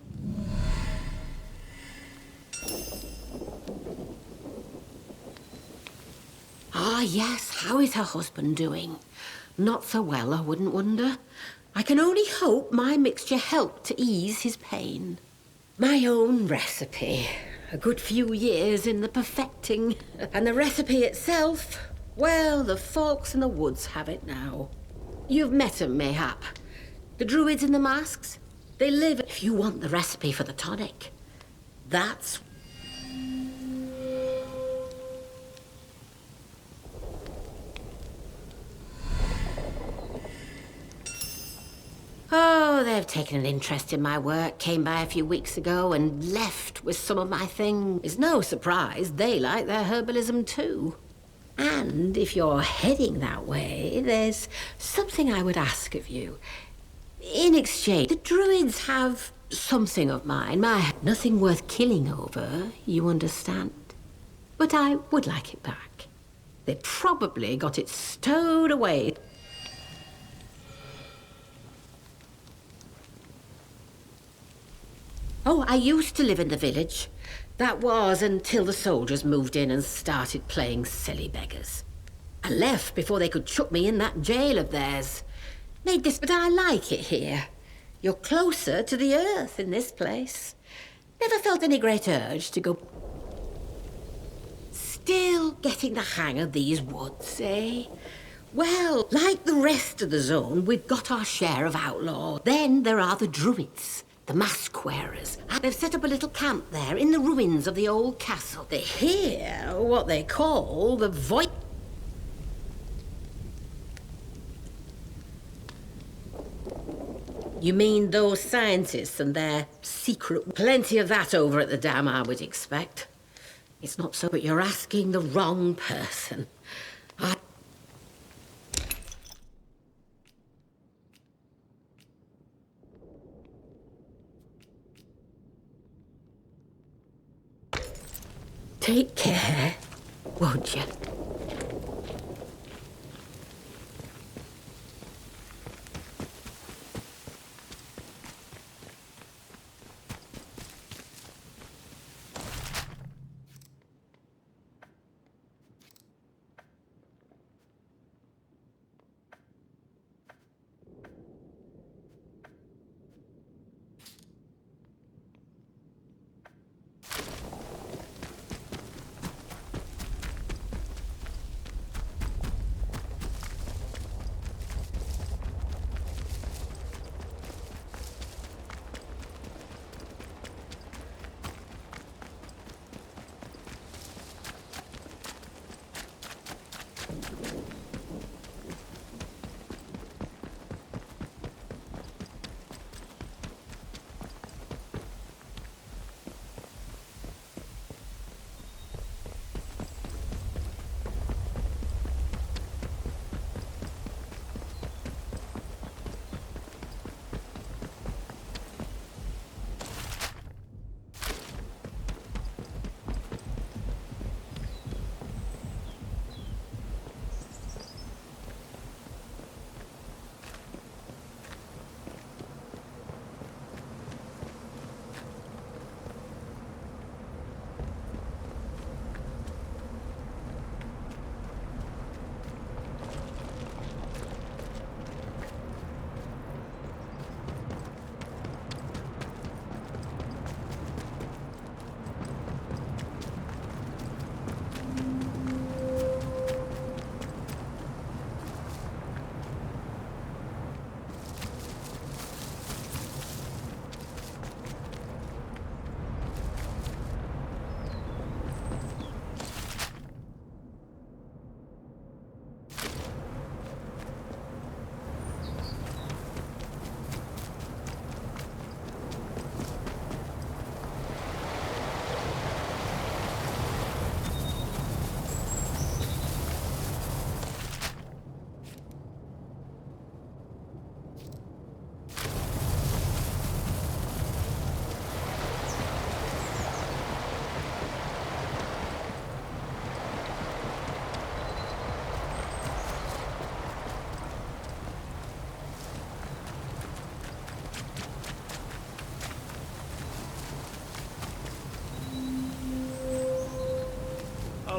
Ah, yes, how is her husband doing? Not so well, I wouldn't wonder. I can only hope my mixture helped to ease his pain. My own recipe. A good few years in the perfecting. And the recipe itself, well, the folks in the woods have it now. You've met 'em, mayhap. The druids in the masks? They live... If you want the recipe for the tonic, that's... Oh, they've taken an interest in my work, came by a few weeks ago and left with some of my things. It's no surprise they like their herbalism too. And if you're heading that way, there's something I would ask of you. In exchange, the druids have something of mine. Nothing worth killing over, you understand. But I would like it back. They probably got it stowed away. Oh, I used to live in the village. That was until the soldiers moved in and started playing silly beggars. I left before they could chuck me in that jail of theirs. Made this, but I like it here. You're closer to the earth in this place. Never felt any great urge to go... Still getting the hang of these woods, eh? Well, like the rest of the zone, we've got our share of outlaws. Then there are the druids. The mask wearers. They've set up a little camp there in the ruins of the old castle. They hear what they call the voice. You mean those scientists and their secret... Plenty of that over at the dam, I would expect. It's not so, but you're asking the wrong person. Take care, won't you?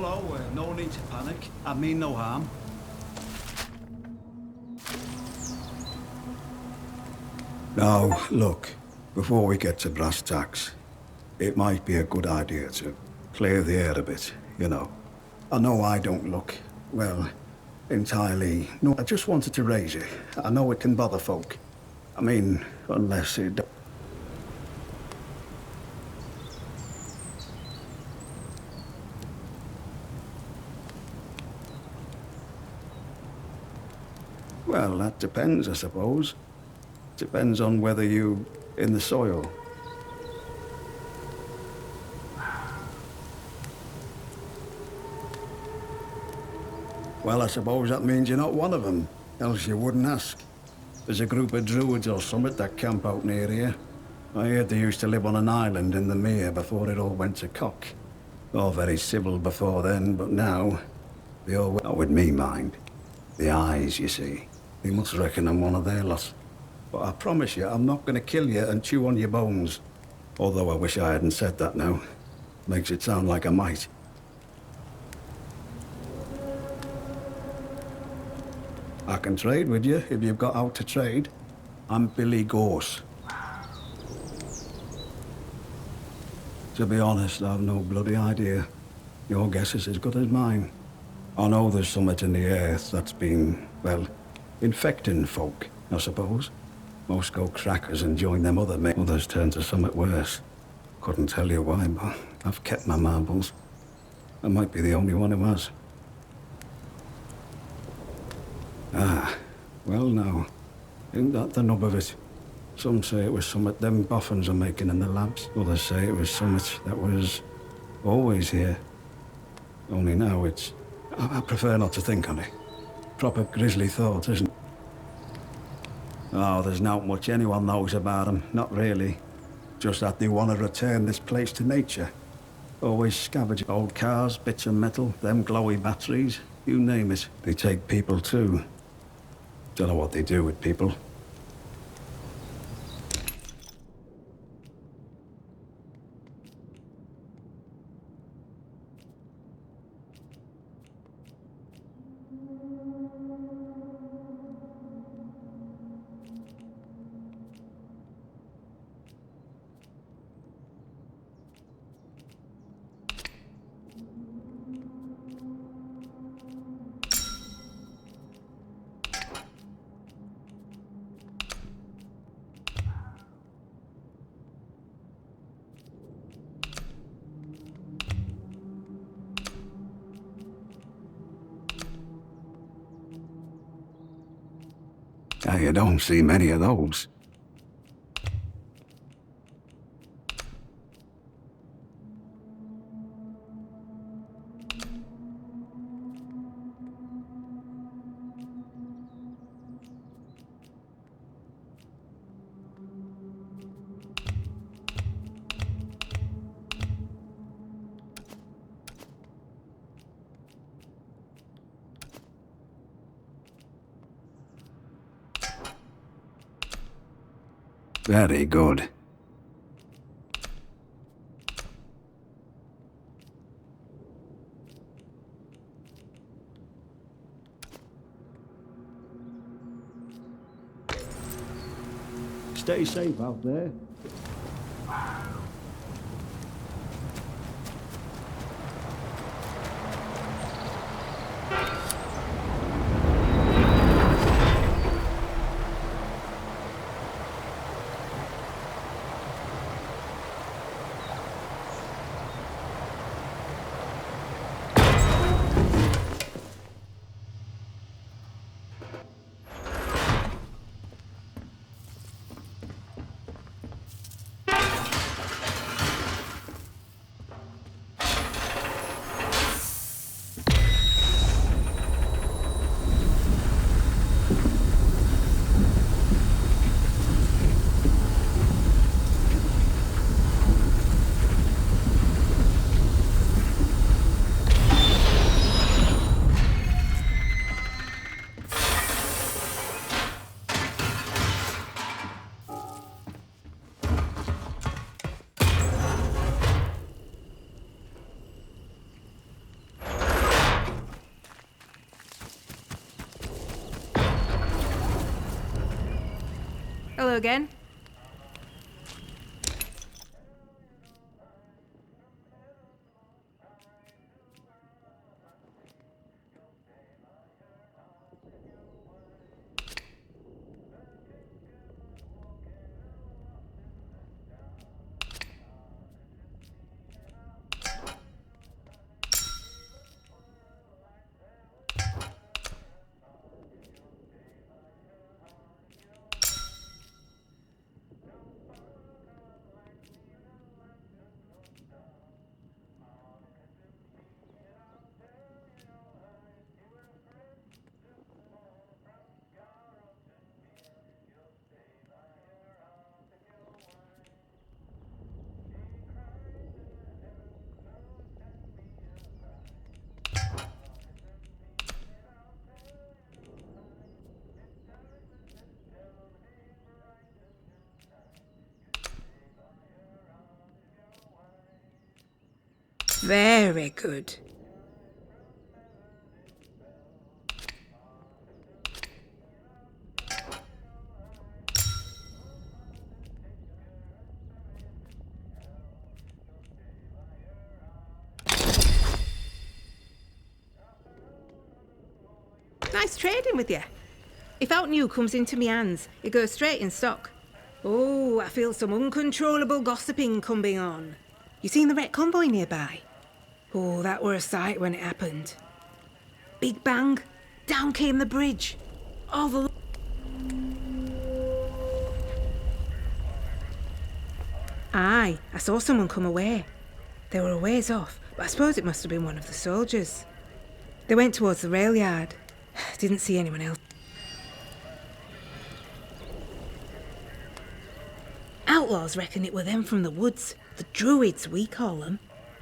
Hello, no need to panic. I mean no harm. Now, look, before we get to brass tacks, it might be a good idea to clear the air a bit, you know. I know I don't look, well, entirely... No, I just wanted to raise it. I know it can bother folk. I mean, unless it... Well, that depends, I suppose. Depends on whether you... in the soil. Well, I suppose that means you're not one of them, else you wouldn't ask. There's a group of druids or something that camp out near here. I heard they used to live on an island in the mere before it all went to cock. All very civil before then, but now... they all... not with me, mind. The eyes, you see. They must reckon I'm one of their lot. But I promise you, I'm not going to kill you and chew on your bones. Although I wish I hadn't said that now. Makes it sound like I might. I can trade with you if you've got out to trade. I'm Billy Gorse. To be honest, I've no bloody idea. Your guess is as good as mine. I know there's something in the earth that's been, well, infecting folk, I suppose. Most go crackers and join them other men. Others turn to something worse. Couldn't tell you why, but I've kept my marbles. I might be the only one who has. Ah, well now, isn't that the nub of it? Some say it was something them boffins are making in the labs. Others say it was something that was always here. Only now it's... I prefer not to think on it. Proper grisly thought, isn't it? Oh, there's not much anyone knows about them. Not really. Just that they want to return this place to nature. Always scavenge old cars, bits of metal, them glowy batteries. You name it. They take people too. Don't know what they do with people. Yeah, you don't see many of those. Very good. Stay safe out there. Hello again. Very good. Nice trading with you. If out new comes into me hands, it goes straight in stock. Oh, I feel some uncontrollable gossiping coming on. You seen the wreck convoy nearby? Oh, that were a sight when it happened. Big bang, down came the bridge. All the... Aye, I saw someone come away. They were a ways off, but I suppose it must have been one of the soldiers. They went towards the rail yard. Didn't see anyone else. Outlaws reckon it were them from the woods. The druids, we call them.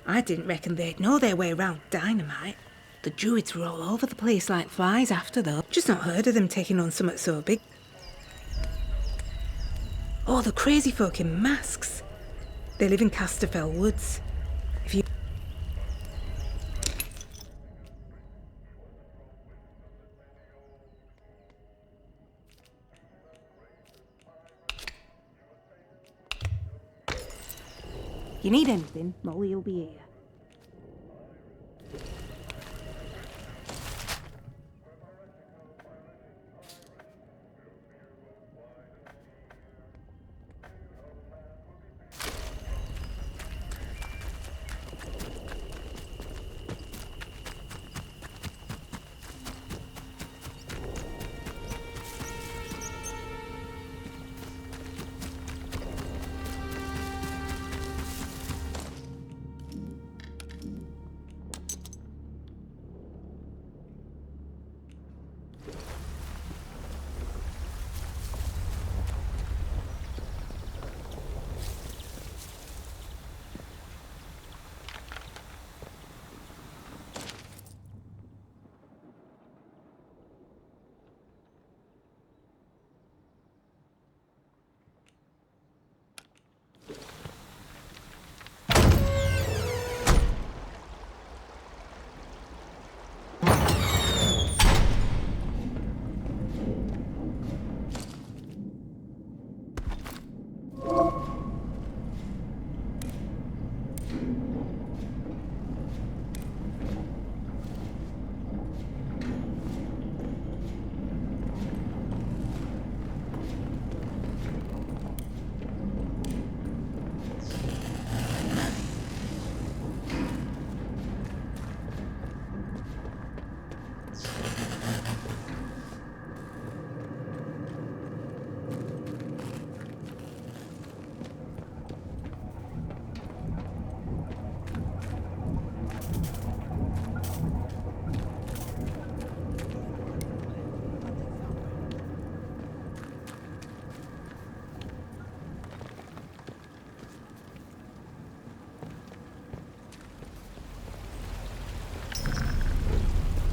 I didn't reckon they'd know their way round dynamite. The druids were all over the place like flies after, though. Just not heard of them taking on something so big. Oh, the crazy folk in masks. They live in Casterfell woods. If you... You need anything, Molly will be here.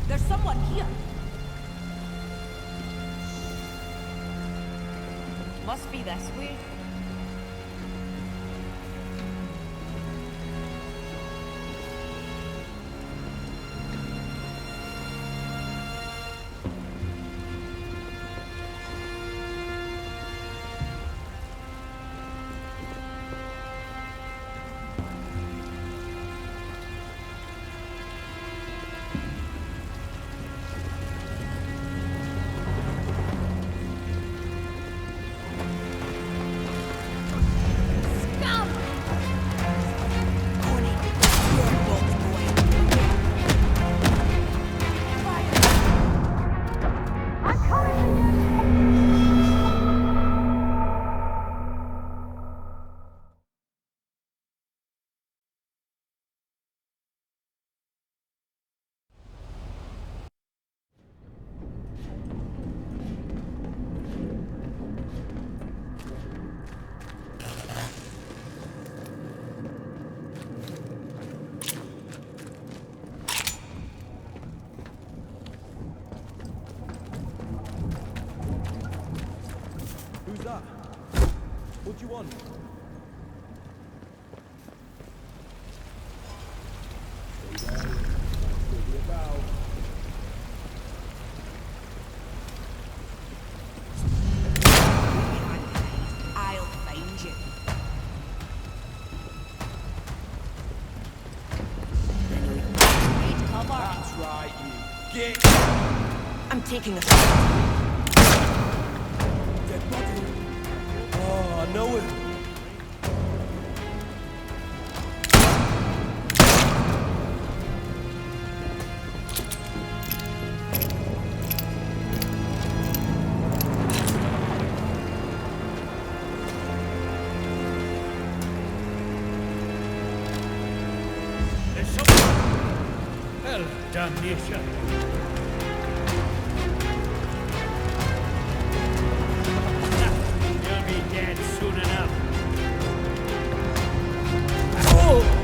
There's someone here. Must be this way. that? What do you want? Stay down. Don't be about. I'll find you. Need cover. That's right, you get. I'm taking a Dead body. Oh, I know it. There's something. Hell, damnation. You'll be dead soon enough. Oh!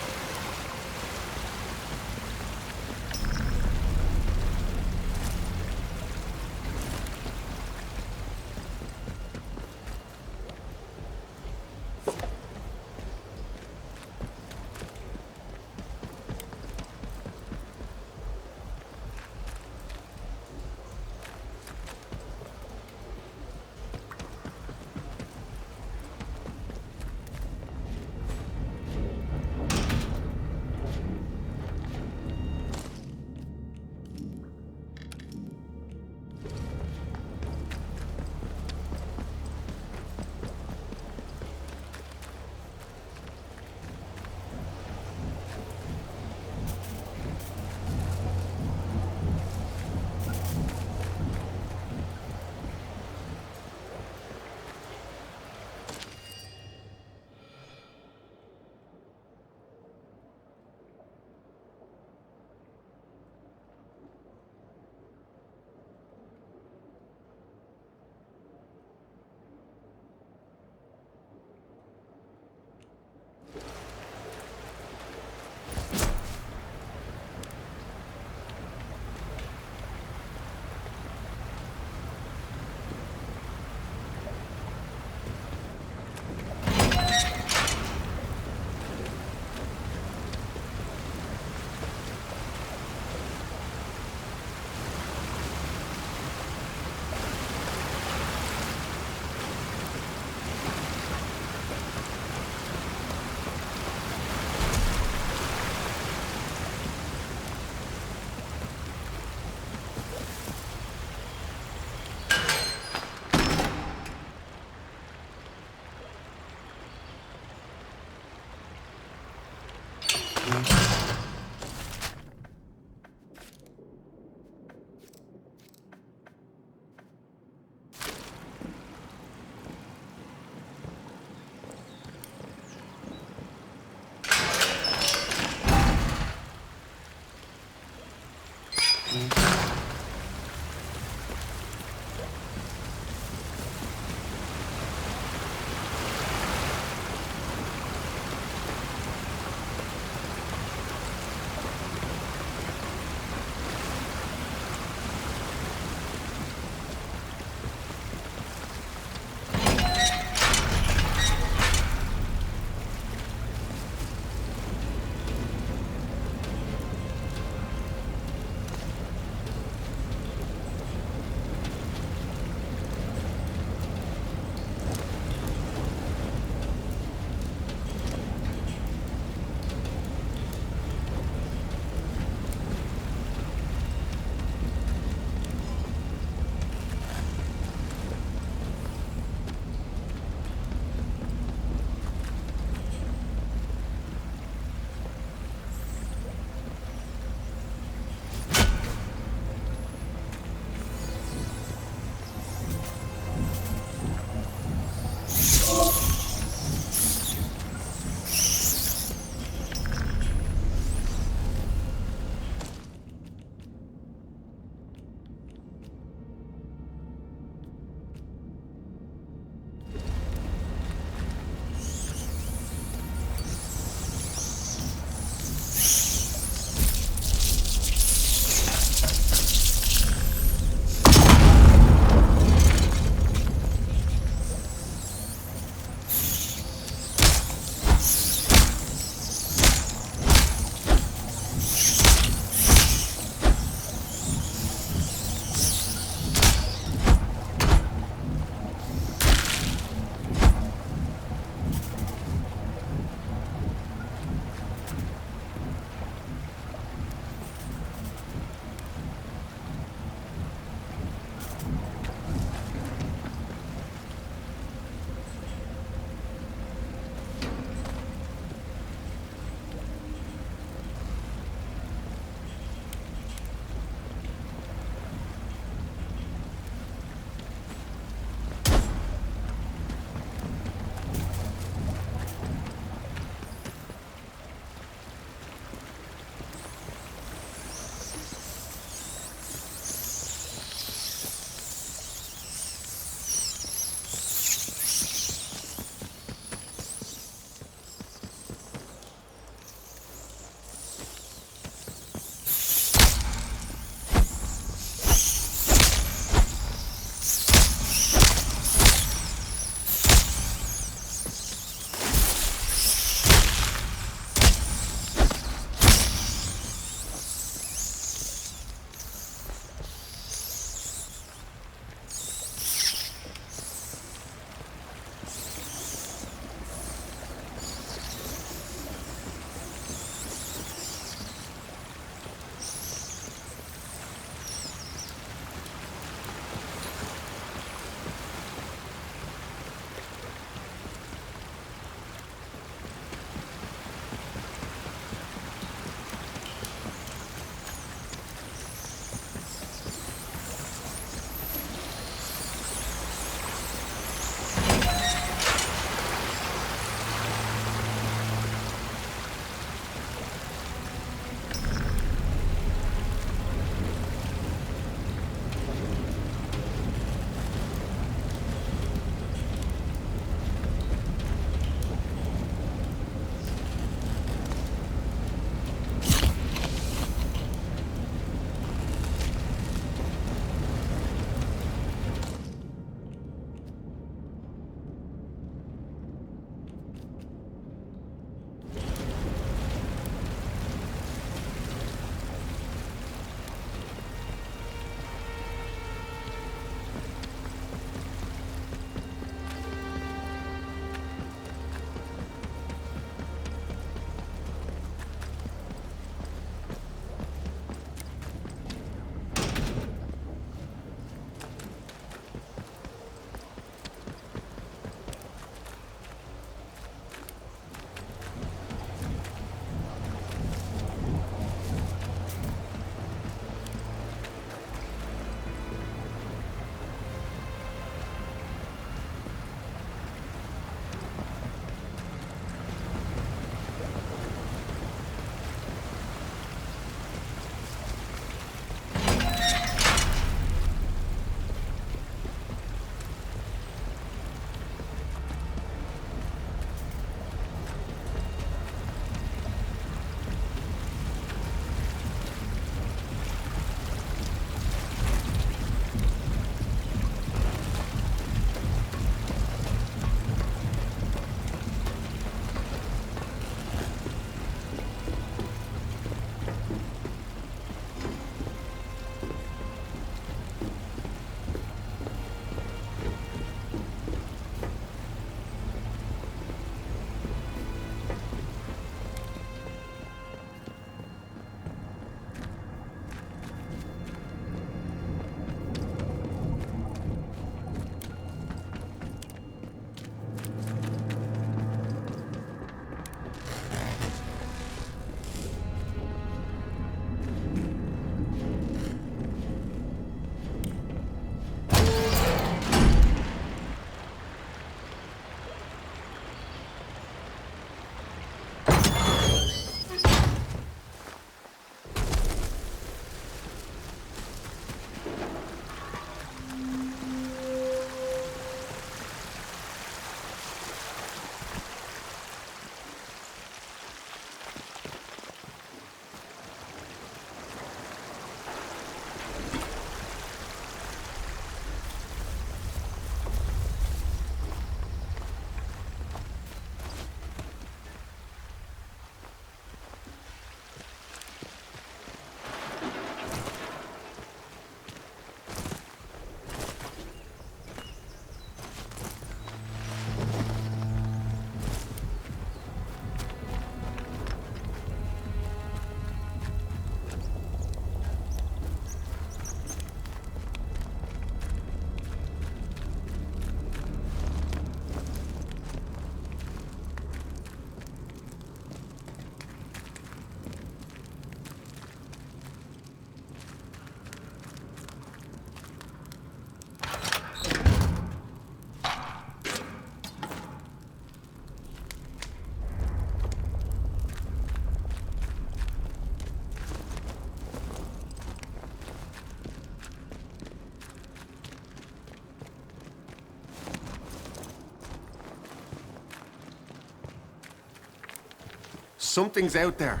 Something's out there.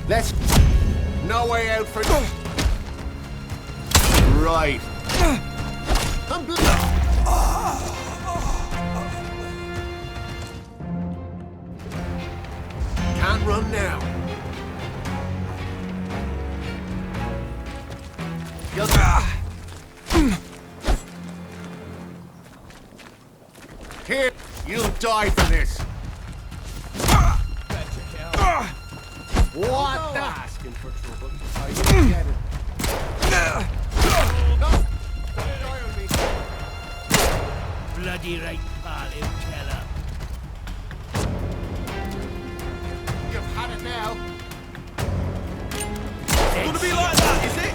Let's... No way out for... Right. Can't run now. Here, you'll die for this. What the? Asking for trouble. Are you get it? Bloody right, pal, you teller. You've had it now. It's gonna be like that, is it?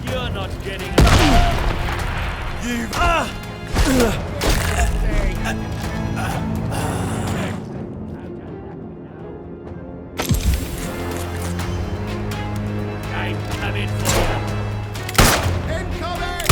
You're not getting I'm coming for you. Incoming!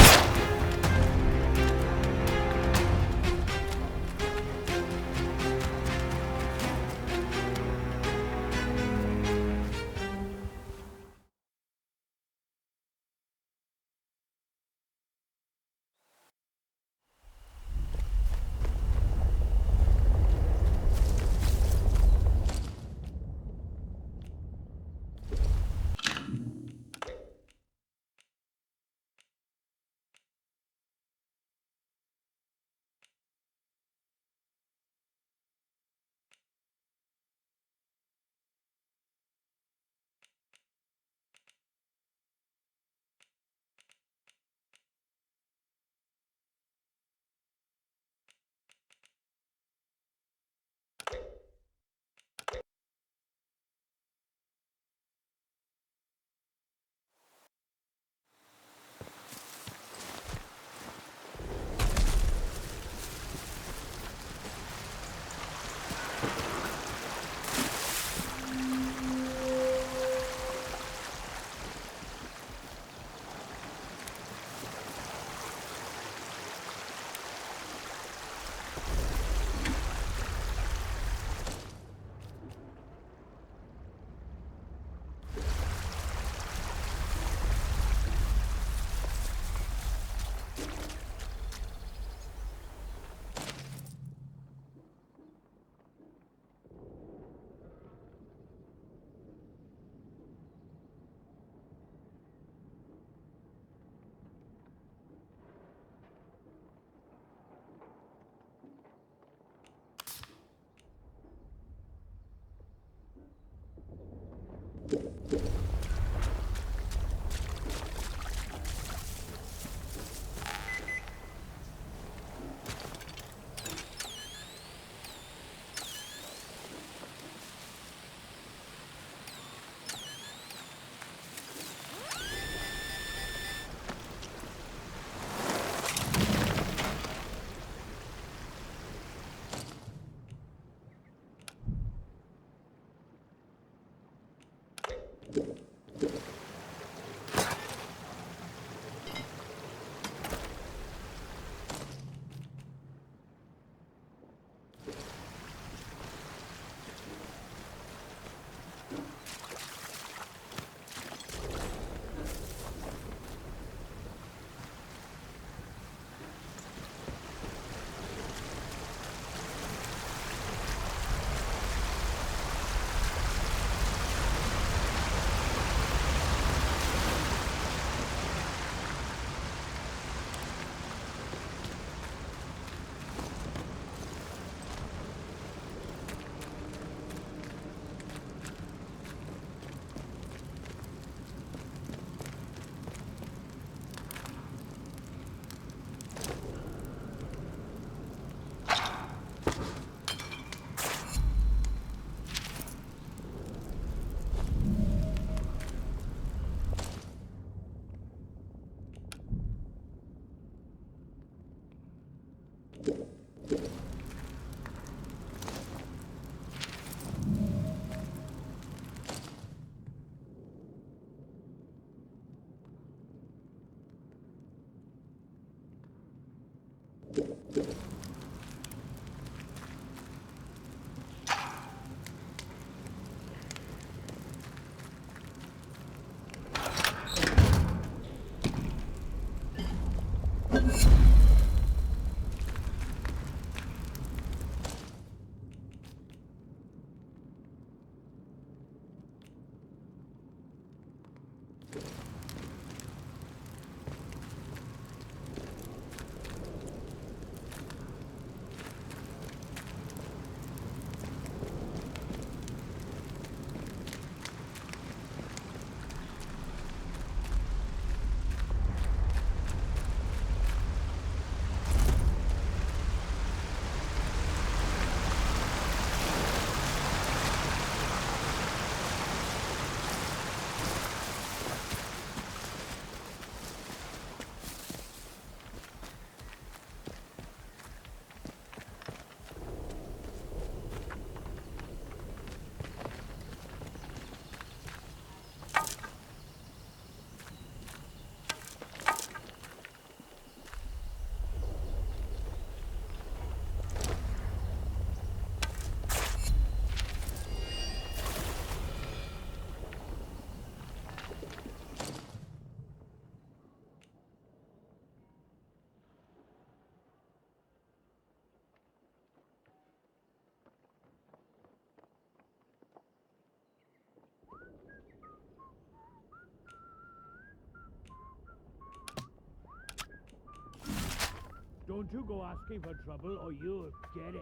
Don't you go asking for trouble or you'll get it.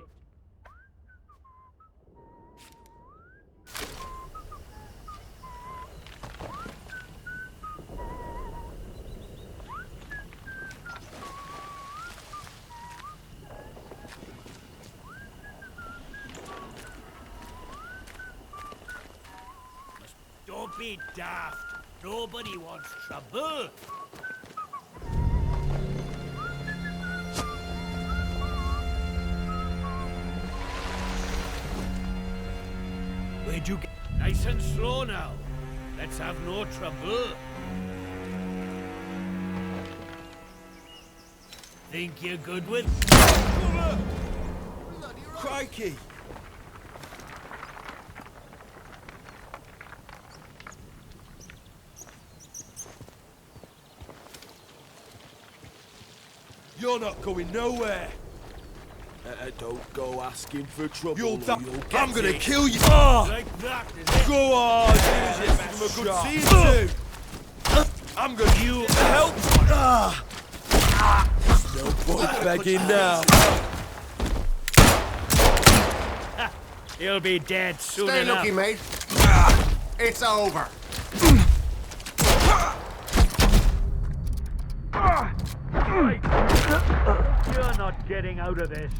Don't be daft. Nobody wants trouble. Where'd you get? Nice and slow now. Let's have no trouble. Think you're good with? Crikey! You're not going nowhere. Don't go asking for trouble. You'll get I'm gonna kill you. Like that, is it? Go on. Give him a good scene too. I'm gonna you help. No point begging now. He'll be dead soon Stay enough. looking, mate. It's over. You're not getting out of this.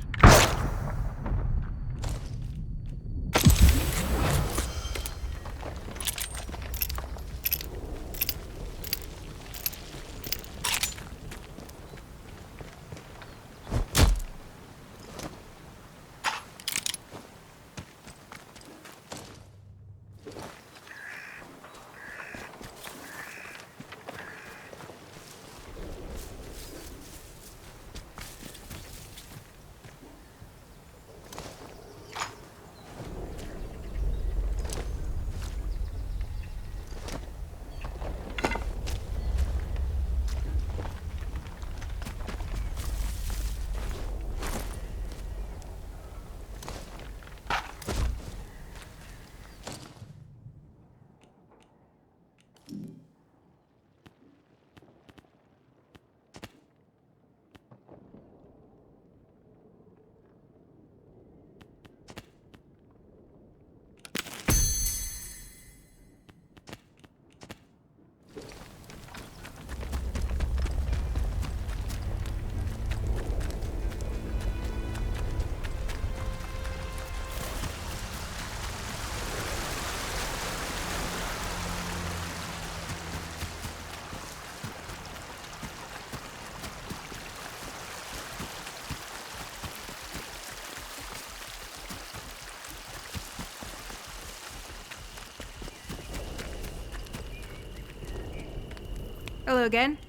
Hello again.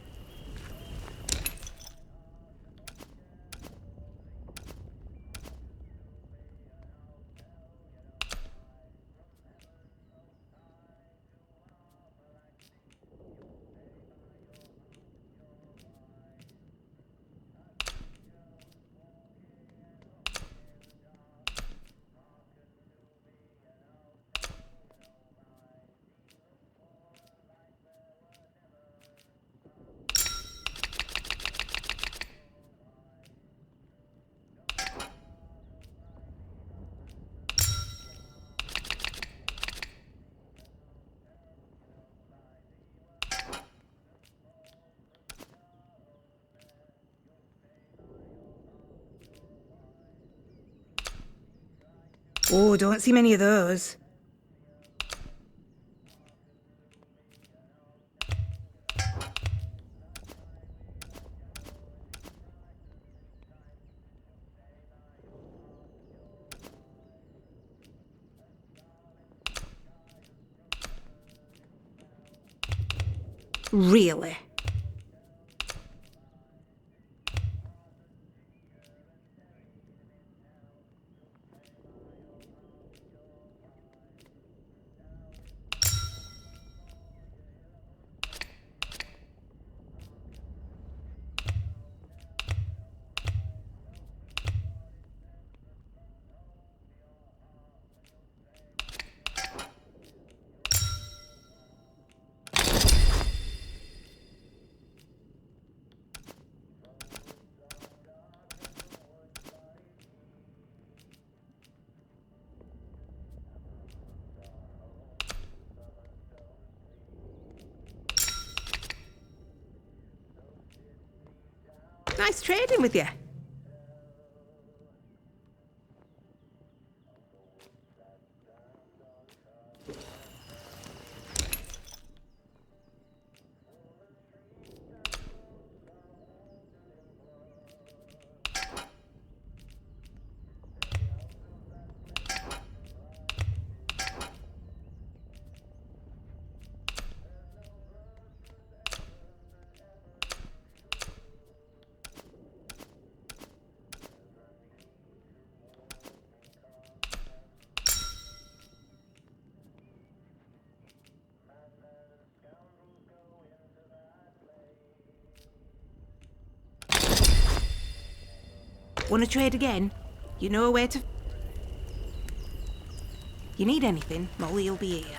Oh, don't see many of those. Really? Nice trading with you. Want to trade again? You know where to... You need anything, Molly will be here.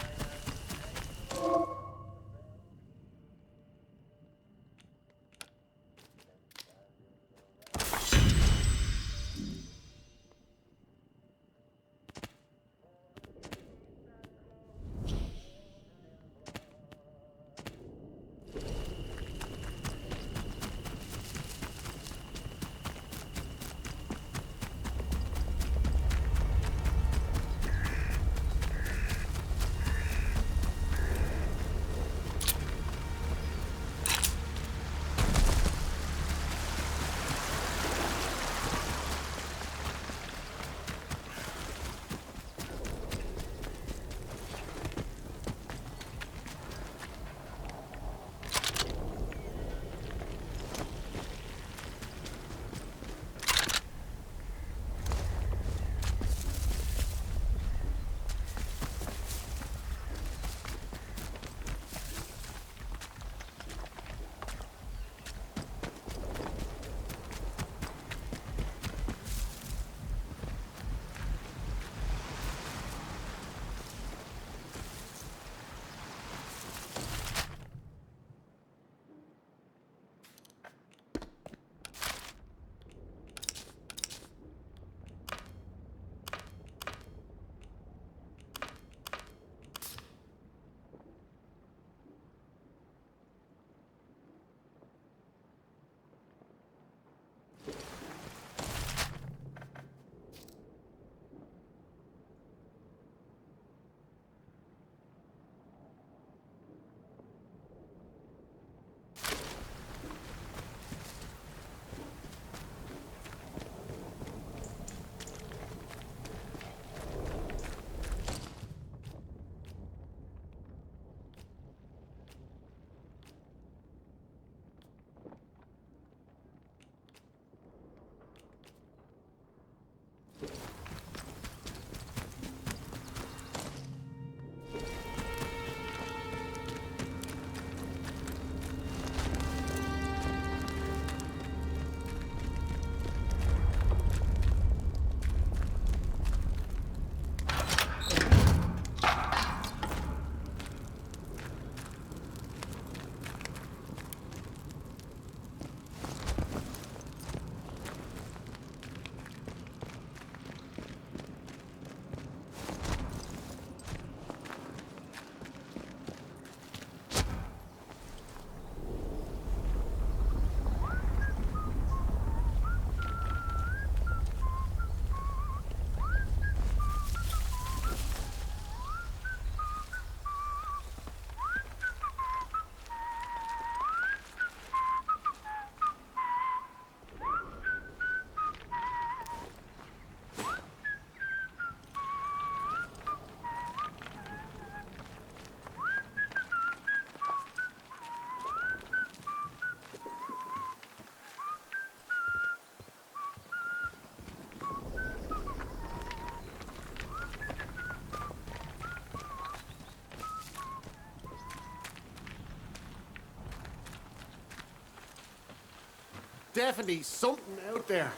definitely something out there.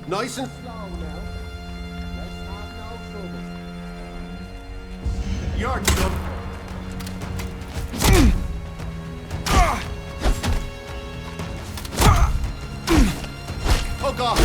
Nice and slow now. Let's have no trouble. You're done. Oh God.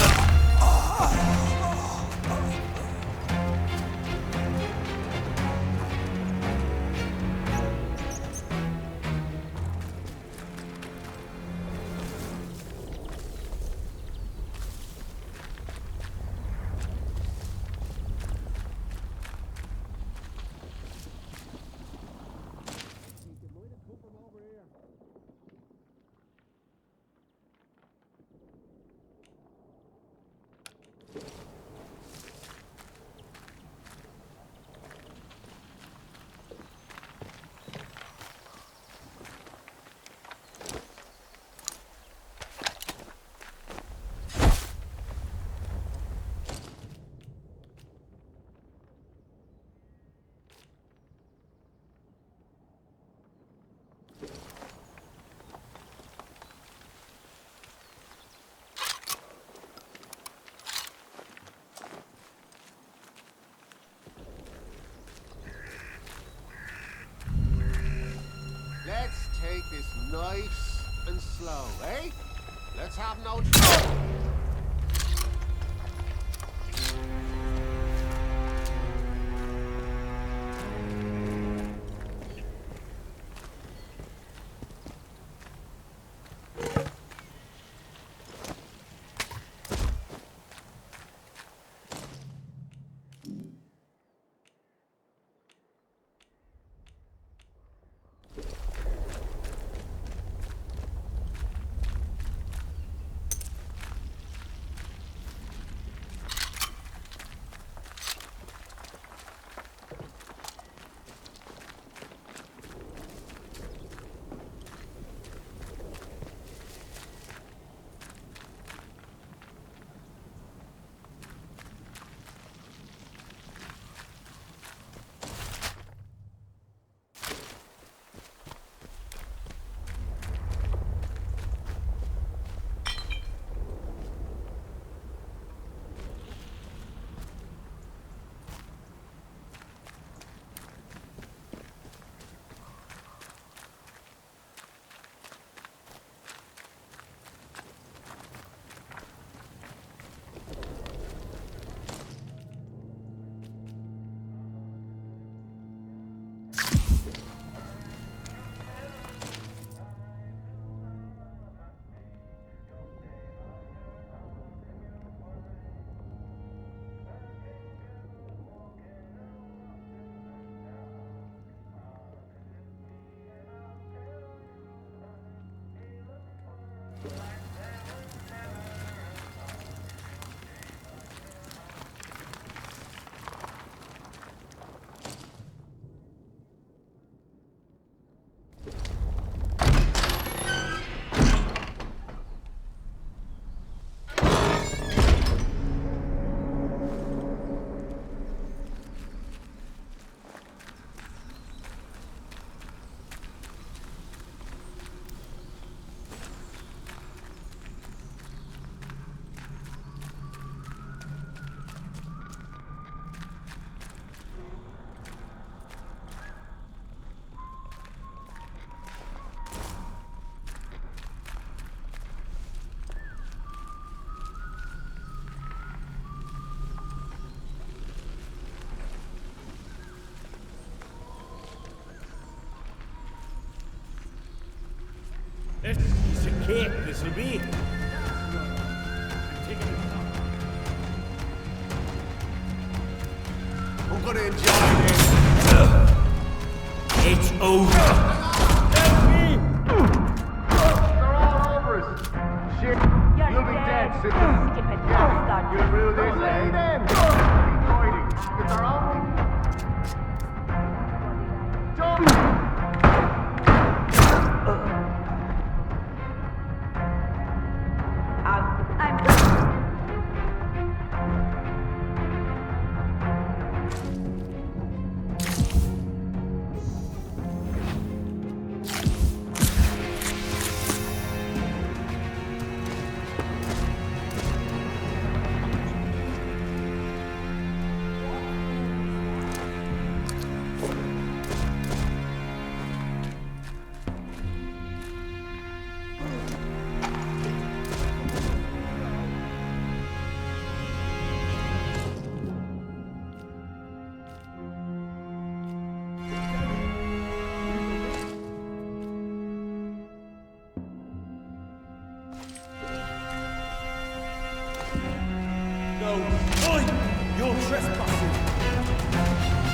Let's take this nice and slow, eh? Let's have no trouble. It's a piece of cake, this'll be. I'm gonna enjoy this. It's over. They're all over us. Shit, you'll be dead, sister. Yeah, you'll rule this, eh? Keep fighting. It's our own. No. Oi! You're trespassing.